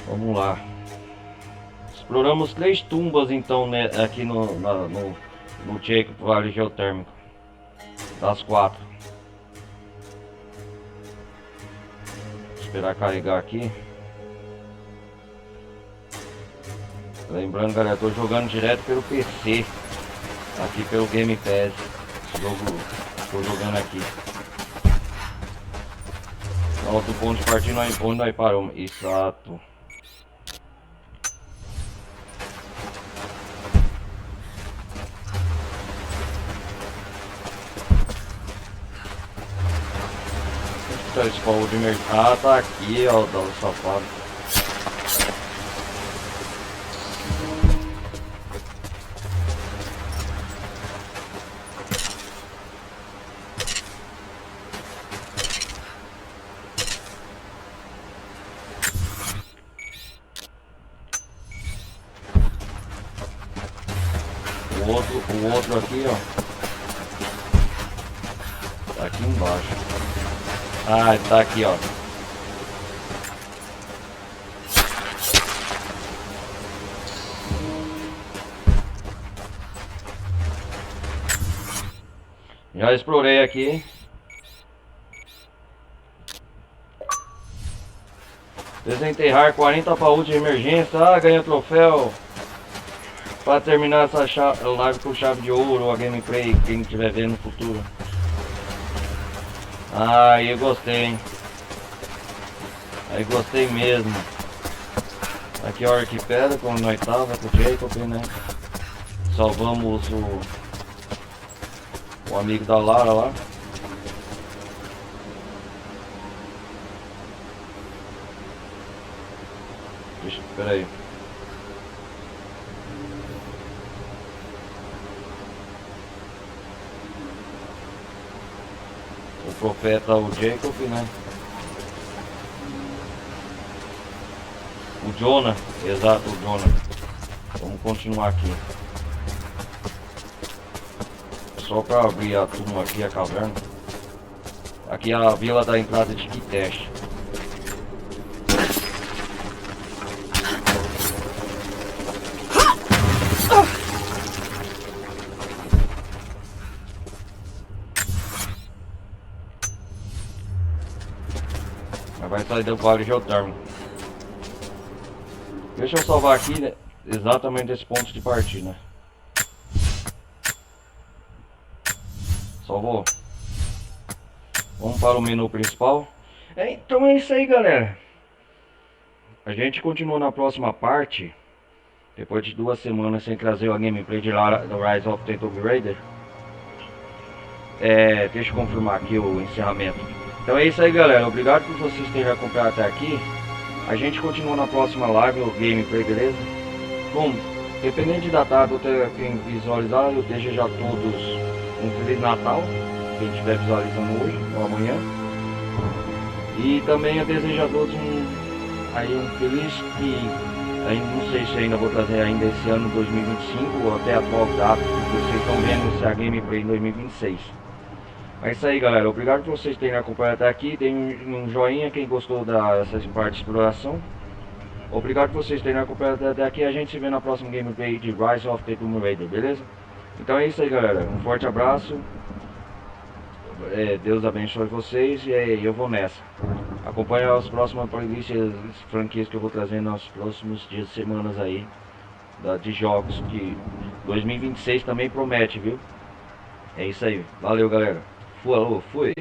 Vamos lá. Exploramos 3 tumbas então, né, aqui no Jacob Vale Geotérmico. Das 4. Vou esperar carregar aqui. Lembrando, galera, eu tô jogando direto pelo PC. Aqui pelo Game Pass. Esse jogo tô jogando aqui. Outro ponto de partida onde nós paramos. Exato. Onde tá esse baú de mercado? Ah, tá aqui, ó, o safado. O outro aqui, ó. Tá aqui embaixo. Ah, ele tá aqui, ó. Já explorei aqui. Desenterrar 40 baús de emergência. Ah, ganha troféu. Para terminar essa live com chave de ouro ou a gameplay, quem estiver vendo no futuro. Ah, aí eu gostei, hein? Aí gostei mesmo. Aqui é o arquipélago, como nós tava com o Jacob, né? Salvamos o amigo da Lara lá. Espera aí. O profeta, o Jacob, né? O Jonah, exato, o Jonah. Vamos continuar aqui. Só para abrir a turma aqui, a caverna. Aqui é a vila da entrada de Kitezh. Vai sair do vale geotérmico. Deixa eu salvar aqui, né, exatamente esse ponto de partida. Salvou. Vamos para o menu principal. Então é isso aí, galera. A gente continua na próxima parte. Depois de 2 semanas sem trazer a gameplay de Rise of the Tomb Raider. Deixa eu confirmar aqui o encerramento. Então é isso aí, galera. Obrigado por vocês terem acompanhado até aqui. A gente continua na próxima live, o gameplay, beleza? Bom, dependente da data ou quem visualizar, eu desejo já a todos um Feliz Natal. Quem estiver visualizando hoje ou amanhã. E também eu desejo a todos um feliz ainda não sei se ainda vou trazer ainda esse ano 2025 ou até a atual data, porque vocês estão vendo essa gameplay em 2026. É isso aí, galera. Obrigado por vocês terem acompanhado até aqui. Deem um joinha quem gostou dessa parte de exploração. Obrigado por vocês terem acompanhado até aqui. A gente se vê na próxima gameplay de Rise of the Tomb Raider, beleza? Então é isso aí, galera. Um forte abraço. Deus abençoe vocês e eu vou nessa. Acompanhe as próximas playlists, franquias que eu vou trazer nos próximos dias e semanas aí de jogos que 2026 também promete, viu? É isso aí. Valeu, galera. Fui.